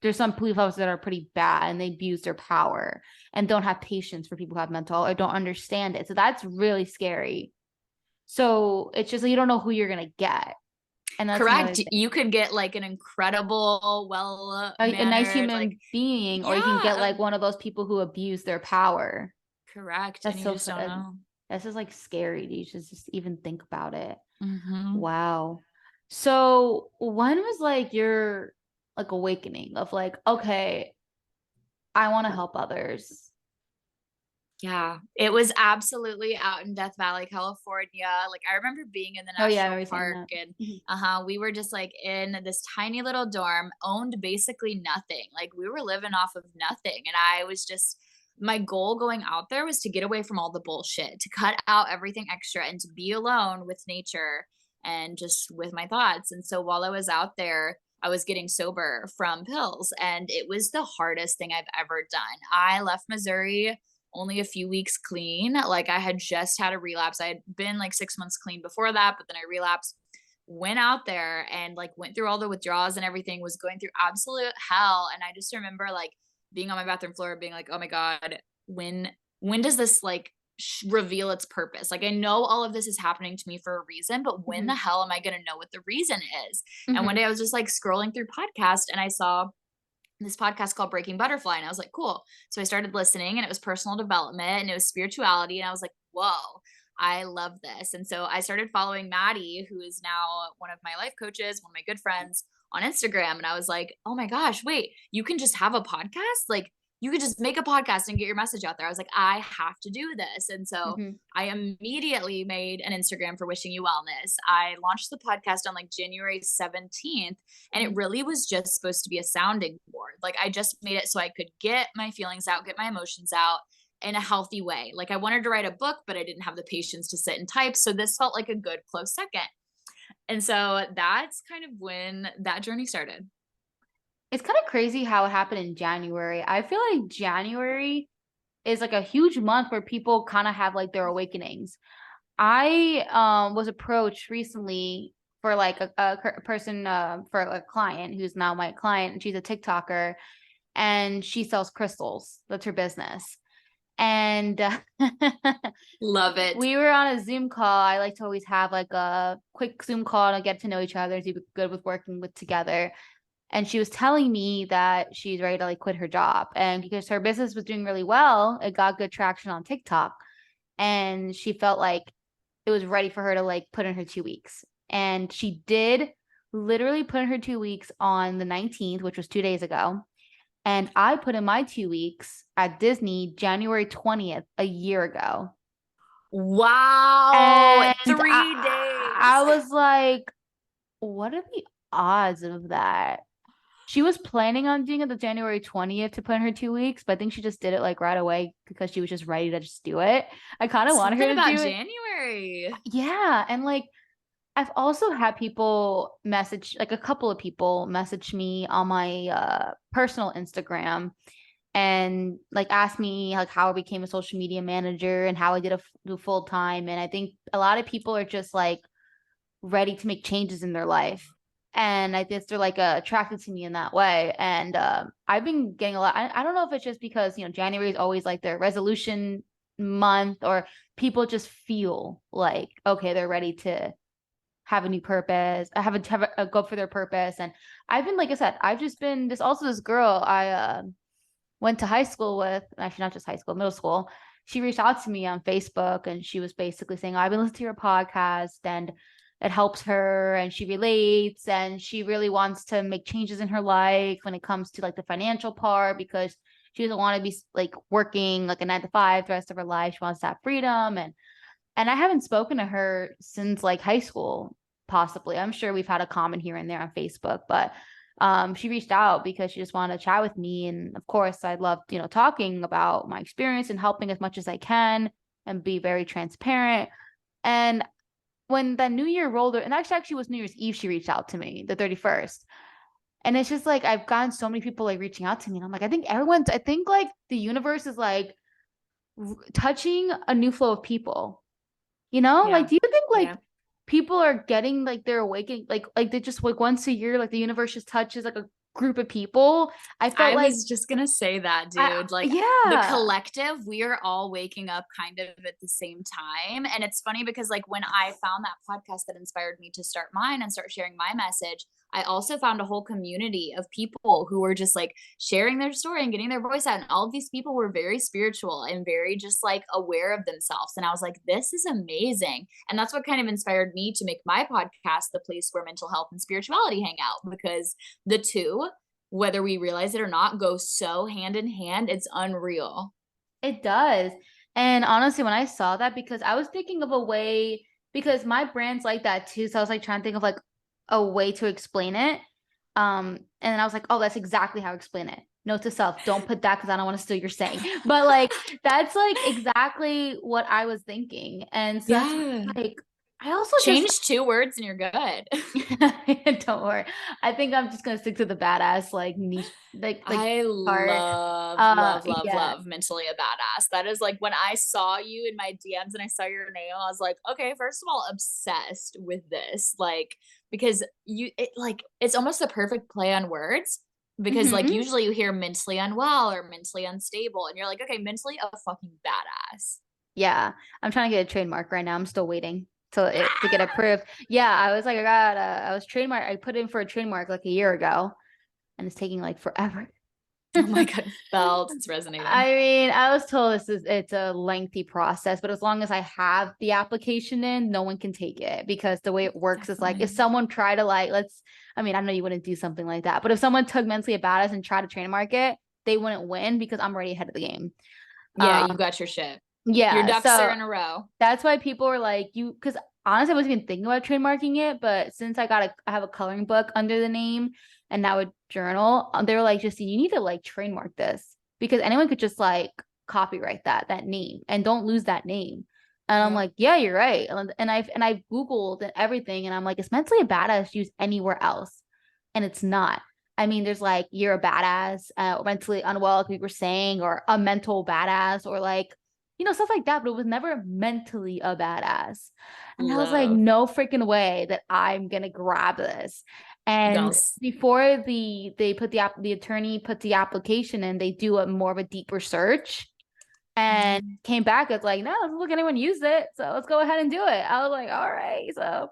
there's some police officers that are pretty bad and they abuse their power and don't have patience for people who have mental or don't understand it. So that's really scary. So it's just like you don't know who you're gonna get. And that's another Correct. thing. You could get like an incredible, well A nice mannered, like, human being, or you can get yeah, like one of those people who abuse their power. correct. And That's you so just don't know. that's just like scary to just even think about it. Mm-hmm. Wow. So when was like your like awakening of like, okay, I want to help others? Yeah, it was absolutely out in Death Valley, California. Like, I remember being in the Oh yeah, I national remember saying park that. and Mhm. we were just like in this tiny little dorm, owned basically nothing. Like, we were living off of nothing. And I was just, my goal going out there was to get away from all the bullshit, to cut out everything extra and to be alone with nature and just with my thoughts. And so while I was out there, I was getting sober from pills, and it was the hardest thing I've ever done. I left Missouri only a few weeks clean. Like, I had just had a relapse. I had been like 6 months clean before that, but then I relapsed. Went out there and like went through all the withdrawals and everything, was going through absolute hell. And I just remember like being on my bathroom floor being like, oh my God, when does this like reveal its purpose? Like, I know all of this is happening to me for a reason, but when the Mhm. hell am I going to know what the reason is? And one Mhm. day I was just like scrolling through podcast and I saw this podcast called Breaking Butterfly. And I was like, cool. So I started listening, and it was personal development and it was spirituality. And I was like, whoa, I love this. And so I started following Maddie, who is now one of my life coaches, one of my good friends, on Instagram. And I was like, oh my gosh, wait, you can just have a podcast? Like, you could just make a podcast and get your message out there. I was like, I have to do this. And so Mhm. I immediately made an Instagram for Wishing You Wellness. I launched the podcast on like January 17th, and it Mhm. really was just supposed to be a sounding board. Like, I just made it so I could get my feelings out, get my emotions out in a healthy way. Like, I wanted to write a book, but I didn't have the patience to sit and type. So this felt like a good close second. And so that's kind of when that journey started. It's kind of crazy how it happened in January. I feel like January is like a huge month where people kind of have like their awakenings. I was approached recently for like a person for a client who's now my client, and she's a TikToker and she sells crystals. That's her business. And Love it. we were on a Zoom call. I like to always have like a quick Zoom call to get to know each other, to be good with working with together. And she was telling me that she's ready to like quit her job. And because her business was doing really well, it got good traction on TikTok. And she felt like it was ready for her to like put in her 2 weeks. And she did literally put in her 2 weeks on the 19th, which was 2 days ago. And I put in my 2 weeks at Disney January 20th, a year ago. Wow. And 3 days. I was like, what are the odds of that? She was planning on doing it the January 20th to put in her 2 weeks, but I think she just did it like right away because she was just ready to just do it. I kind of wanted her Something to about do it. January. Yeah. And like, I've also had people message, like a couple of people message me on my personal Instagram and like ask me like how I became a social media manager and how I did do full time. And I think a lot of people are just like ready to make changes in their life. And I guess they're like attracted to me in that way. And I've been getting a lot. I don't know if it's just because, January is always like their resolution month, or people just feel like, okay, they're ready to have a new purpose, have a go for their purpose. And I've been, like I said, I've just been this girl I went to high school with, actually not just high school, middle school. She reached out to me on Facebook and she was basically saying, I've been listening to your podcast and it helps her and she relates and she really wants to make changes in her life when it comes to like the financial part, because she doesn't want to be like working like a 9 to 5 the rest of her life. She wants to have freedom. And I haven't spoken to her since like high school, possibly. I'm sure we've had a comment here and there on Facebook, but she reached out because she just wanted to chat with me. And of course, I love, talking about my experience and helping as much as I can and be very transparent. And when the New Year rolled, and actually was New Year's Eve, she reached out to me, the 31st. And it's just like I've gotten so many people like reaching out to me, and I'm like, I think like the universe is like touching a new flow of people. You know, Yeah. like, do you think like Yeah. people are getting like they're awakening, like they just like once a year, like the universe just touches like a group of people? I felt I like was just gonna say that, I dude. Like the yeah. collective, we are all waking up kind of at the same time. And it's funny because like when I found that podcast that inspired me to start mine and start sharing my message, I also found a whole community of people who were just like sharing their story and getting their voice out. And all of these people were very spiritual and very just like aware of themselves. And I was like, this is amazing. And that's what kind of inspired me to make my podcast the place where mental health and spirituality hang out, because the two, whether we realize it or not, go so hand in hand. It's unreal. It does. And honestly, when I saw that, because I was thinking of a way, because my brand's like that too. So I was like trying to think of like a way to explain it. And then I was like, oh, that's exactly how I explain it. Note to self, don't put that because I don't want to steal your saying. But like that's like exactly what I was thinking. And so that's Yeah. like I also just Change two words and you're good. don't worry. I think I'm just gonna stick to the badass like niche like I part. love, love, love, Yeah. love mentally a badass. That is like when I saw you in my DMs and I saw your name, I was like, okay, first of all, obsessed with this. Like, because it's almost the perfect play on words. Because like Hmm. usually you hear mentally unwell or mentally unstable, and you're like, okay, mentally a fucking badass. Yeah, I'm trying to get a trademark right now. I'm still waiting to get approved. Yeah, I was like, I was trademark. I put in for a trademark like a year ago, and it's taking like forever. Oh my God, felt it's resonating. I mean, I was told it's a lengthy process, but as long as I have the application in, no one can take it because the way it works is like if Definitely. someone try to like I mean, I know you wouldn't do something like that, but if someone took mentally about us and tried to trademark it, they wouldn't win because I'm already ahead of the game. Yeah, Um, you got your shit. Your yeah, ducks are so in a row. that's why people are like you because honestly, I wasn't even thinking about trademarking it, but since I have a coloring book under the name and now a journal, they were like, Justine, you need to like trademark this because anyone could just like copyright that name and don't lose that name. And I'm Yeah. like, yeah, you're right. And I've Googled and everything, and I'm like, it's mentally a badass used anywhere else, and it's not. I mean, there's like you're a badass, mentally unwell, like we were saying, or a mental badass, or like stuff like that, but it was never mentally a badass. And I was like, Love. no freaking way that I'm gonna grab this. And Girls. before the attorney put the application in, they do a more of a deeper search and Mhm. came back as like, no, doesn't look anyone used it. So let's go ahead and do it. I was like, all right. So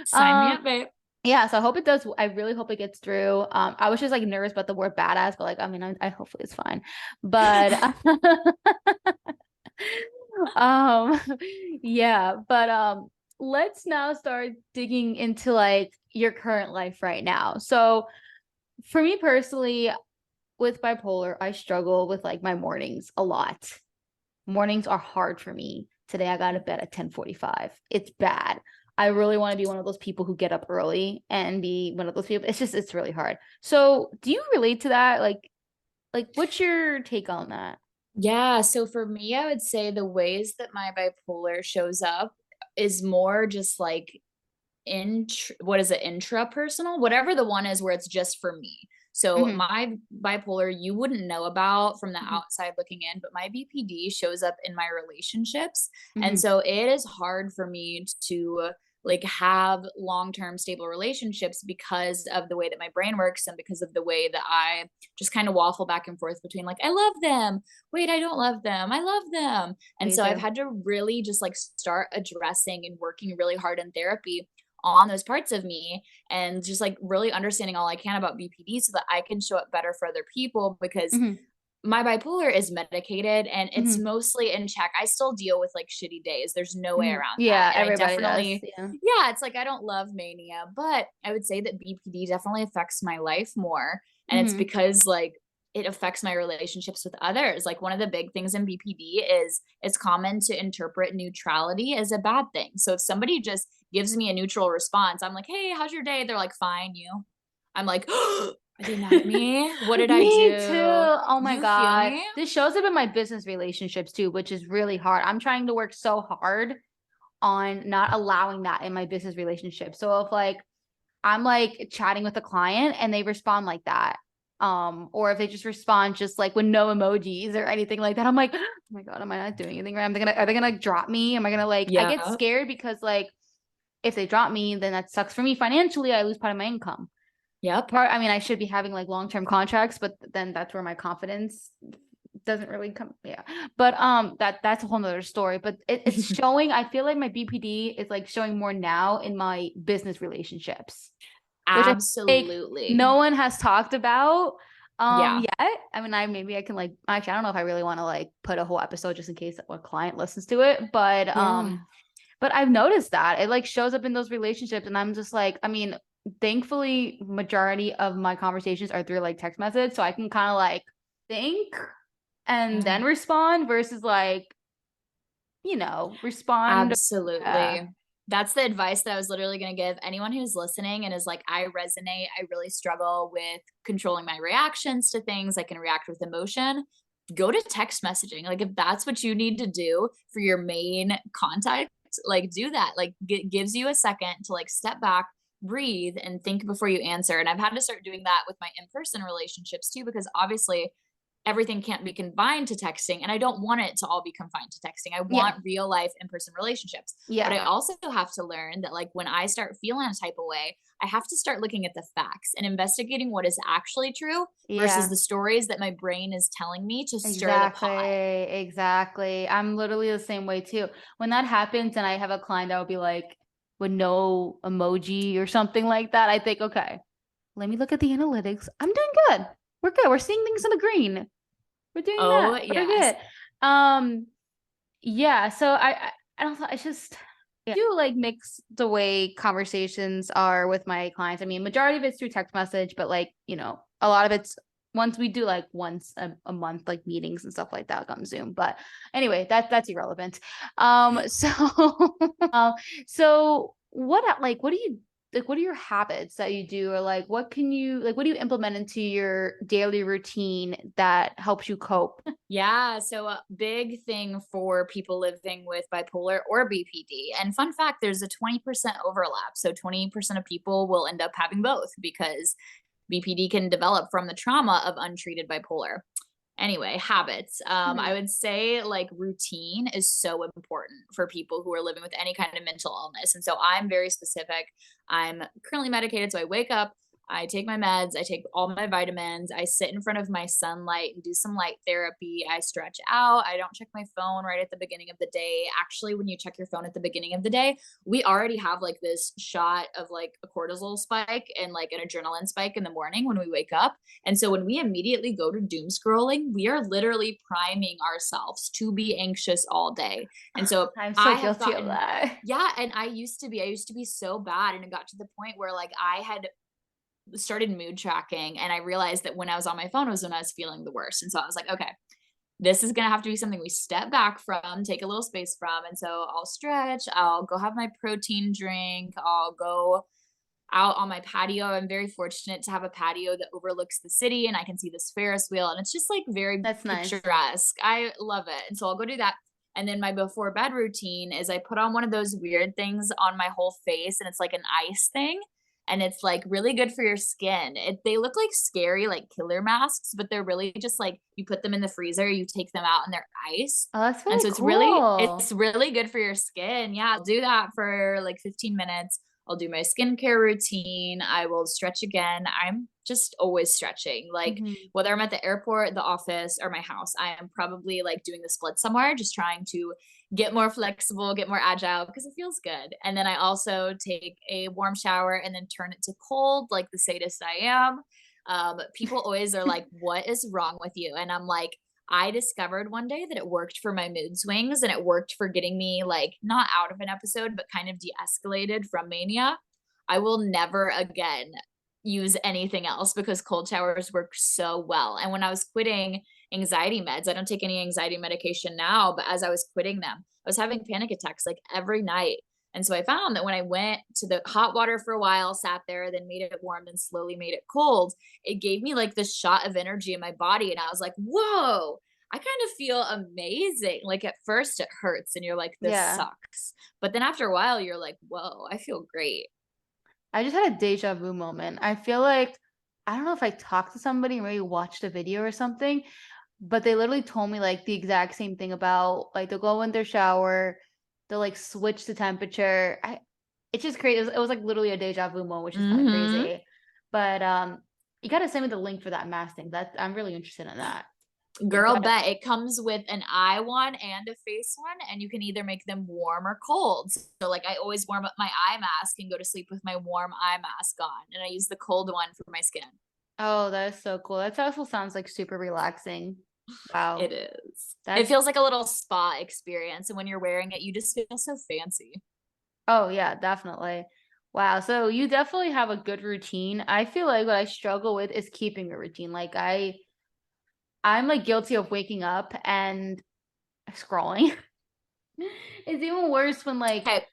Sign me um up, babe. yeah, so I hope it does. I really hope it gets through. I was just like nervous about the word badass, but like, I mean, I hopefully it's fine. But um yeah, but let's now start digging into like your current life right now. So for me personally, with bipolar, I struggle with like my mornings a lot. Mornings are hard for me. Today I got to bed at 10:45. It's bad. I really want to be one of those people who get up early and be one of those people. It's really hard. So do you relate to that? Like what's your take on that? Yeah. So for me, I would say the ways that my bipolar shows up is more just like what is it, intrapersonal, whatever the one is where it's just for me. So Hmm. my bipolar you wouldn't know about from the Hmm. outside looking in, but my BPD shows up in my relationships. And Hmm. so it is hard for me to like have long-term stable relationships because of the way that my brain works and because of the way that I just kind of waffle back and forth between like I love them, wait, I don't love them, I love them. And Me so I've too. had to really just like start addressing and working really hard in therapy on those parts of me and just like really understanding all I can about BPD so that I can show up better for other people, because Hmm. my bipolar is medicated and it's Hmm. mostly in check. I still deal with like shitty days. There's no way Hmm. around that. Yeah, And I everybody does. definitely, Yeah. yeah, it's like I don't love mania, but I would say that BPD definitely affects my life more. And it's Hmm. because like it affects my relationships with others. Like one of the big things in BPD is it's common to interpret neutrality as a bad thing. So if somebody just gives me a neutral response, I'm like, hey, how's your day? They're like, fine, you. I'm like, are they mad at me? What did I Me too. do? Oh my You feel God. me? This shows up in my business relationships too, which is really hard. I'm trying to work so hard on not allowing that in my business relationship. So if like I'm like chatting with a client and they respond like that, or if they just respond just like with no emojis or anything like that, I'm like, oh my God, am I not doing anything right? Are they gonna like drop me? Am I gonna like, I get Yeah. scared because like if they drop me, then that sucks for me financially. I lose part of my income. Yep. I mean, I should be having like long-term contracts, but then that's where my confidence doesn't really come. Yeah. But that's a whole nother story. But it's showing, I feel like my BPD is like showing more now in my business relationships, which I feel like Absolutely. no one has talked about Yeah. yet. I mean, maybe I can like actually I don't know if I really want to like put a whole episode just in case a client listens to it, Yeah. but I've noticed that it like shows up in those relationships and I'm just like, I mean, thankfully majority of my conversations are through like text message, so I can kind of like think and Yeah. then respond versus like, respond. Absolutely. That's the advice that I was literally going to give anyone who's listening and is like, I resonate. I really struggle with controlling my reactions to things. I can react with emotion. Go to text messaging. Like, if that's what you need to do for your main contact, like, do that. Like, gives you a second to like step back, breathe, and think before you answer. And I've had to start doing that with my in person relationships too, because obviously everything can't be confined to texting, and I don't want it to all be confined to texting. I Yeah. want real life in-person relationships. Yeah. But I also have to learn that like when I start feeling a type of way, I have to start looking at the facts and investigating what is actually true versus Yeah. the stories that my brain is telling me to stir the Exactly. pot. Exactly. I'm literally the same way too. When that happens and I have a client that will be like with no emoji or something like that, I think, okay, let me look at the analytics. I'm doing good. We're good. We're seeing things in the green. We're doing Oh, that. We're yes. good. Um, yeah. So I don't know. It's just I do like mix the way conversations are with my clients. I mean, majority of it's through text message, but like, a lot of it's once we do like once a month, like meetings and stuff like that on Zoom. But anyway, that's irrelevant. So so what do you like what are your habits that you do or like what do you implement into your daily routine that helps you cope? Yeah, so a big thing for people living with bipolar or BPD. And fun fact, there's a 20% overlap. So 20% of people will end up having both because BPD can develop from the trauma of untreated bipolar. Anyway, habits. I would say like routine is so important for people who are living with any kind of mental illness. And so I'm very specific. I'm currently medicated. So I wake up, I take my meds, I take all my vitamins, I sit in front of my sunlight and do some light therapy. I stretch out. I don't check my phone right at the beginning of the day. Actually, when you check your phone at the beginning of the day, we already have like this shot of like a cortisol spike and like an adrenaline spike in the morning when we wake up. And so when we immediately go to doom scrolling, we are literally priming ourselves to be anxious all day. And so I'm I so have guilty of gotten, that. yeah, and I used to be so bad. And it got to the point where like I had started mood tracking and I realized that when I was on my phone was when I was feeling the worst. And so I was like, okay, this is going to have to be something we step back from, take a little space from. And so I'll stretch, I'll go have my protein drink, I'll go out on my patio. I'm very fortunate to have a patio that overlooks the city and I can see this Ferris wheel and it's just like very That's nice. picturesque. I love it. And so I'll go do that. And then my before bed routine is I put on one of those weird things on my whole face and it's like an ice thing and it's like really good for your skin. They look like scary like killer masks, but they're really just like you put them in the freezer, you take them out and they're ice. Oh, that's And really so cool. it's really good for your skin. Yeah, I'll do that for like 15 minutes. I'll do my skincare routine. I will stretch again. I'm just always stretching. Like Mhm. whether I'm at the airport, the office, or my house, I am probably like doing the split somewhere, just trying to get more flexible, get more agile because it feels good. And then I also take a warm shower and then turn it to cold, like the sadist I am. People always are like, "What is wrong with you?" And I'm like, I discovered one day that it worked for my mood swings and it worked for getting me like not out of an episode, but kind of de escalated from mania. I will never again use anything else because cold showers work so well. And when I was quitting anxiety meds, I don't take any anxiety medication now, but as I was quitting them, I was having panic attacks like every night. And so I found that when I went to the hot water for a while, sat there, then made it warm, then slowly made it cold, it gave me like this shot of energy in my body. And I was like, whoa, I kind of feel amazing. Like at first it hurts and you're like, this Yeah. sucks. But then after a while, you're like, whoa, I feel great. I just had a deja vu moment. I feel like I don't know if I talked to somebody or maybe watched a video or something, but they literally told me like the exact same thing about like they'll go in their shower, they'll like switch the temperature. It's just crazy. It was like literally a deja vu moment, which is kind of Mm-hmm. crazy. But you gotta send me the link for that mask thing. That I'm really interested in that. Girl, But bet it comes with an eye one and a face one, and you can either make them warm or cold. So, like, I always warm up my eye mask and go to sleep with my warm eye mask on, and I use the cold one for my skin. oh, that is so cool. That also sounds like super relaxing. Wow. It is. It That's feels like a little spa experience, and when you're wearing it, you just feel so fancy. Oh yeah, definitely. Wow. So you definitely have a good routine. I feel like what I struggle with is keeping a routine. Like I'm like guilty of waking up and scrolling. It's even worse when like Okay.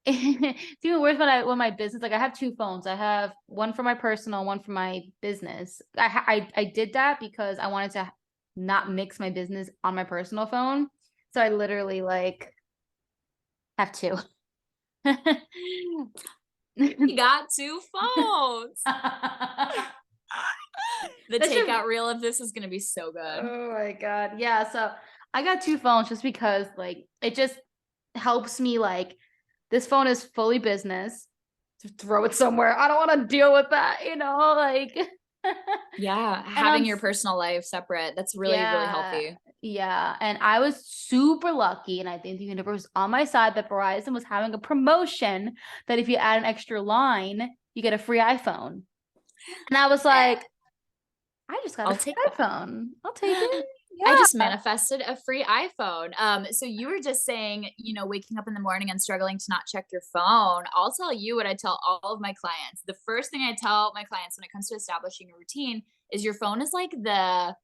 it's even worse when my business, like I have two phones. I have one for my personal, one for my business. I did that because I wanted to not mix my business on my personal phone. So I literally like have two. We got two phones. The That should takeout reel of this is going to be so good. Oh my God. Yeah. So I got two phones just because like it just helps me like this phone is fully business. Just throw it somewhere. I don't want to deal with that, like Yeah, and having your personal life separate, that's really, really yeah. healthy. Yeah. And I was super lucky, and I think the universe was on my side that Verizon was having a promotion that if you add an extra line, you get a free iPhone. And I was Eh, like, I just got a I'll free take that. iPhone. I'll take it. I just Yeah. manifested a free iPhone. So you were just saying, waking up in the morning and struggling to not check your phone. I'll tell you what I tell all of my clients. The first thing I tell my clients when it comes to establishing a routine is your phone is like the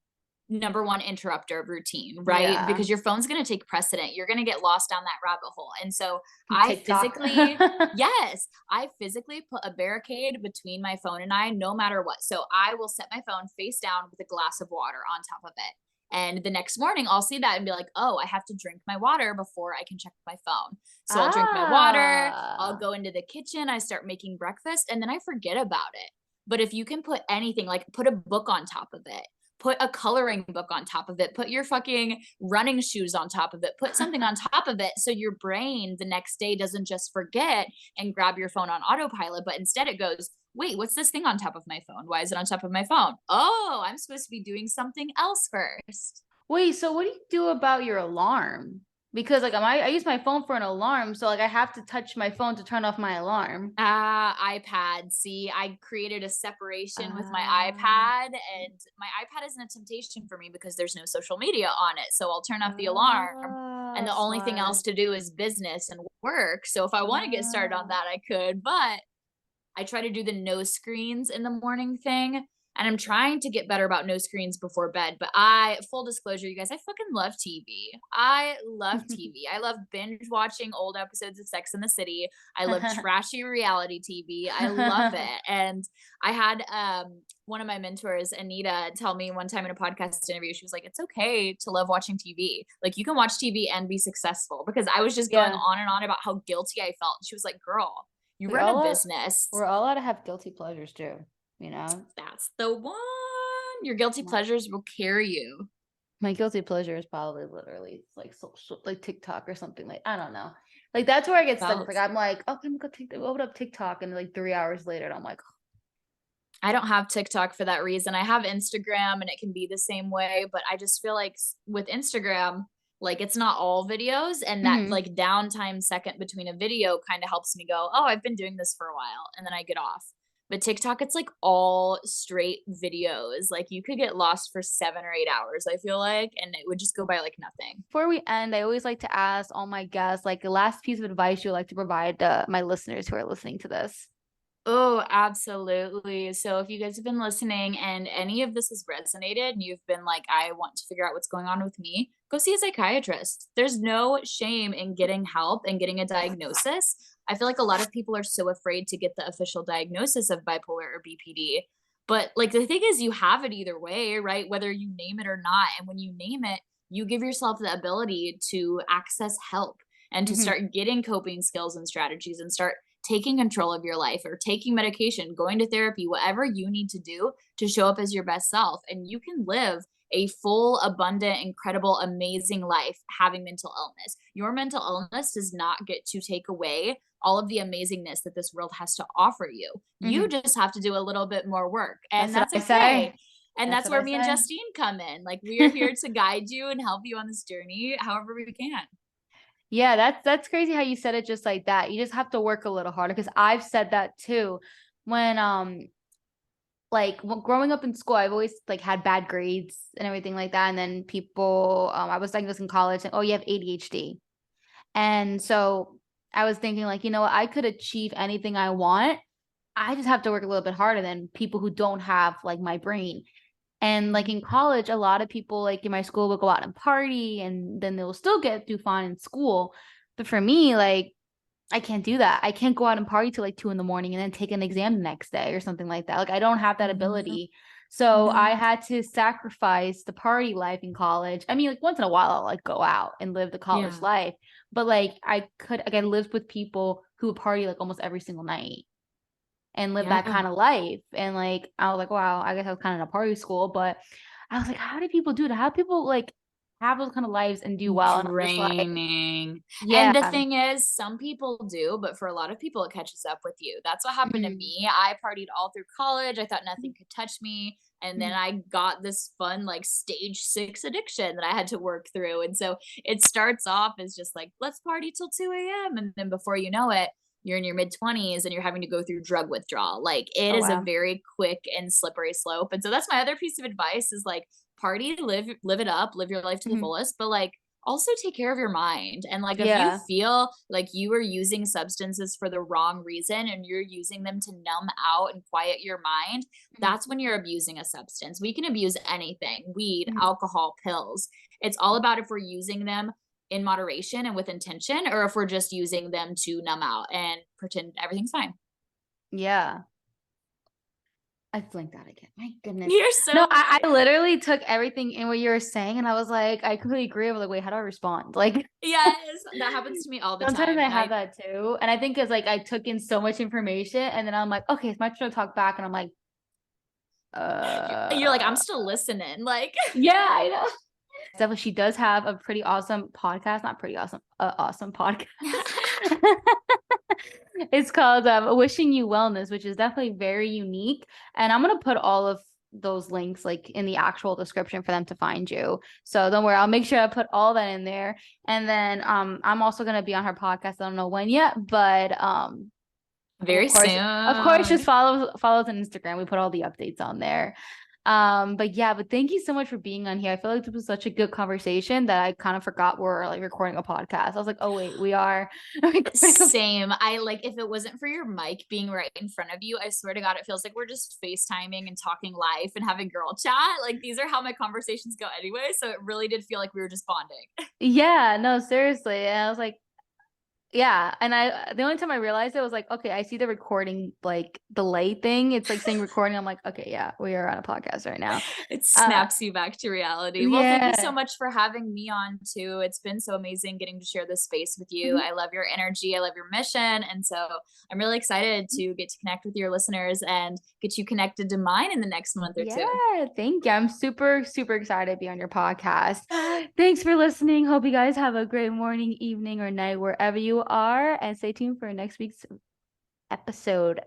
number one interrupter of routine, right? Yeah. Because your phone's going to take precedent. You're going to get lost down that rabbit hole. And so I TikTok. physically, yes, I physically put a barricade between my phone and I, no matter what. So I will set my phone face down with a glass of water on top of it. And the next morning, I'll see that and be like, oh, I have to drink my water before I can check my phone. So I'll drink my water. I'll Ah. go into the kitchen. I start making breakfast and then I forget about it. But if you can put anything, like put a book on top of it, put a coloring book on top of it, put your fucking running shoes on top of it, put something on top of it so your brain the next day doesn't just forget and grab your phone on autopilot, but instead it goes, wait, what's this thing on top of my phone? Why is it on top of my phone? Oh, I'm supposed to be doing something else first. Wait, so what do you do about your alarm? Because like I use my phone for an alarm, so like I have to touch my phone to turn off my alarm. iPad. See, I created a separation with my Uh, iPad, and my iPad isn't a temptation for me because there's no social media on it. So I'll turn off the alarm, and the only thing else smart. to do is business and work. So if I want to get started on Ah. that, I could, but I try to do the no screens in the morning thing. And I'm trying to get better about no screens before bed. But full disclosure, you guys, I fucking love TV. I love TV. I love binge watching old episodes of Sex in the City. I love trashy reality TV. I love it. And I had one of my mentors, Anita, tell me one time in a podcast interview, she was like, it's okay to love watching TV. Like you can watch TV and be successful, because I was just going Yeah, on and on about how guilty I felt. She was like, girl, you we run a all are, business. we're all allowed to have guilty pleasures too, you know? That's the one. Your guilty pleasures will carry you. My guilty pleasure is probably literally like social, like TikTok or something, like I don't know. Like that's where I get stuck. It's like Felt. I'm like, oh, I'm gonna open up TikTok, and like 3 hours later, I'm like, I don't have TikTok for that reason. I have Instagram and it can be the same way, but I just feel like with Instagram, like it's not all videos, and that mm-hmm. like downtime second between a video kind of helps me go, "Oh, I've been doing this for a while." And then I get off. But TikTok, it's like all straight videos. Like you could get lost for 7 or 8 hours, I feel like, and it would just go by like nothing. Before we end, I always like to ask all my guests, like the last piece of advice you would like to provide my listeners who are listening to this. Oh, absolutely. So if you guys have been listening and any of this has resonated and you've been like, I want to figure out what's going on with me, go see a psychiatrist. There's no shame in getting help and getting a diagnosis. I feel like a lot of people are so afraid to get the official diagnosis of bipolar or BPD. But like the thing is, you have it either way, right? Whether you name it or not. And when you name it, you give yourself the ability to access help and to Mhm. start getting coping skills and strategies and start taking control of your life or taking medication, going to therapy, whatever you need to do to show up as your best self. And you can live a full, abundant, incredible, amazing life having mental illness. Your mental illness does not get to take away all of the amazingness that this world has to offer you. You Mhm. just have to do a little bit more work, and That's what that's I okay. say. And That's that's what where I me and say. Justine come in. Like, we are here to guide you and help you on this journey however we can. Yeah, that's crazy how you said it just like that. You just have to work a little harder because I've said that too. When like growing up in school, I've always like had bad grades and everything like that. And then people, I was diagnosed in college, and oh, you have ADHD. And so I was thinking, like, you know what, I could achieve anything I want. I just have to work a little bit harder than people who don't have like my brain. And like Mhm. in college, a lot of people like in my school will go out and party and then they'll still get through fine in school. But for me, like I can't do that. I can't go out and party till like 2 in the morning and then take an exam the next day or something like that. Like I don't have that Mhm. ability. So I Mhm. had to sacrifice the party life in college. I mean, like once in a while I'll like go out and live the college Yeah. life. But like I lived with people who would party like almost every single night and live that Yeah. kind of life. And like I was like, wow, I guess I was kind of in a party school, but I was like, how do people do that? How do people like have those kind of lives and do well? And I'm just like, Draining. And yeah. the thing is, some people do, but for a lot of people, it catches up with you. That's what happened to Mhm. me. I partied all through college. I thought nothing could touch me. And then Mhm. I got this fun, like, stage 6 addiction that I had to work through. And so it starts off as just like, let's party till 2 a.m. And then before you know it, you're in your mid 20s and you're having to go through drug withdrawal. Like, it Oh is a wow. very quick and slippery slope. And so that's my other piece of advice is like, party, live it up, live your life to the Mhm. fullest, but like also take care of your mind. And like if you Yeah. feel like you are using substances for the wrong reason and you're using them to numb out and quiet your mind, Mhm. that's when you're abusing a substance. We can abuse anything, weed, Mhm. alcohol, pills. It's all about if we're using them in moderation and with intention, or if we're just using them to numb out and pretend everything's fine. Yeah. I blinked out again. My goodness. You're No, so I fine. literally took everything in what you were saying and I was like, I completely agree. I was like, wait, how do I respond? Like Yes, that happens to me all the sometimes time. I And have I that too. And I think it's like I took in so much information and then I'm like, okay, it's my turn to talk back. And I'm like, you're like, I'm uh still listening. Like, yeah, I know. Definitely, she does have a pretty awesome podcast. Not pretty awesome, awesome podcast. It's called Wishing You Wellness, which is definitely very unique. And I'm gonna put all of those links like in the actual description for them to find you. So don't worry, I'll make sure I put all that in there. And then I'm also gonna be on her podcast. I don't know when yet, but very of course, just soon. follow us on Instagram. We put all the updates on there. But yeah, but thank you so much for being on here. I feel like this was such a good conversation that I kind of forgot we're like recording a podcast. I was like, oh wait, we are recording a Same. I like if it wasn't for your mic being right in front of you, I swear to God, it feels like we're just FaceTiming and talking live and having girl chat. Like these are how my conversations go anyway. So it really did feel like we were just bonding. yeah, no, seriously. And I was like, yeah, and I the only time I realized it was like, okay, I see the recording like delay thing. It's like saying recording. I'm like, okay, yeah, we are on a podcast right now. It Uh, snaps you back to reality. Well, thank you so yeah. much for having me on too. It's been so amazing getting to share this space with you. Mhm. I love your energy. I love your mission. And so I'm really excited to get to connect with your listeners and get you connected to mine in the next month or two. Yeah, thank you. I'm super, super excited to be on your podcast. Thanks for listening. Hope you guys have a great morning, evening, or night wherever you are. And stay tuned for next week's episode.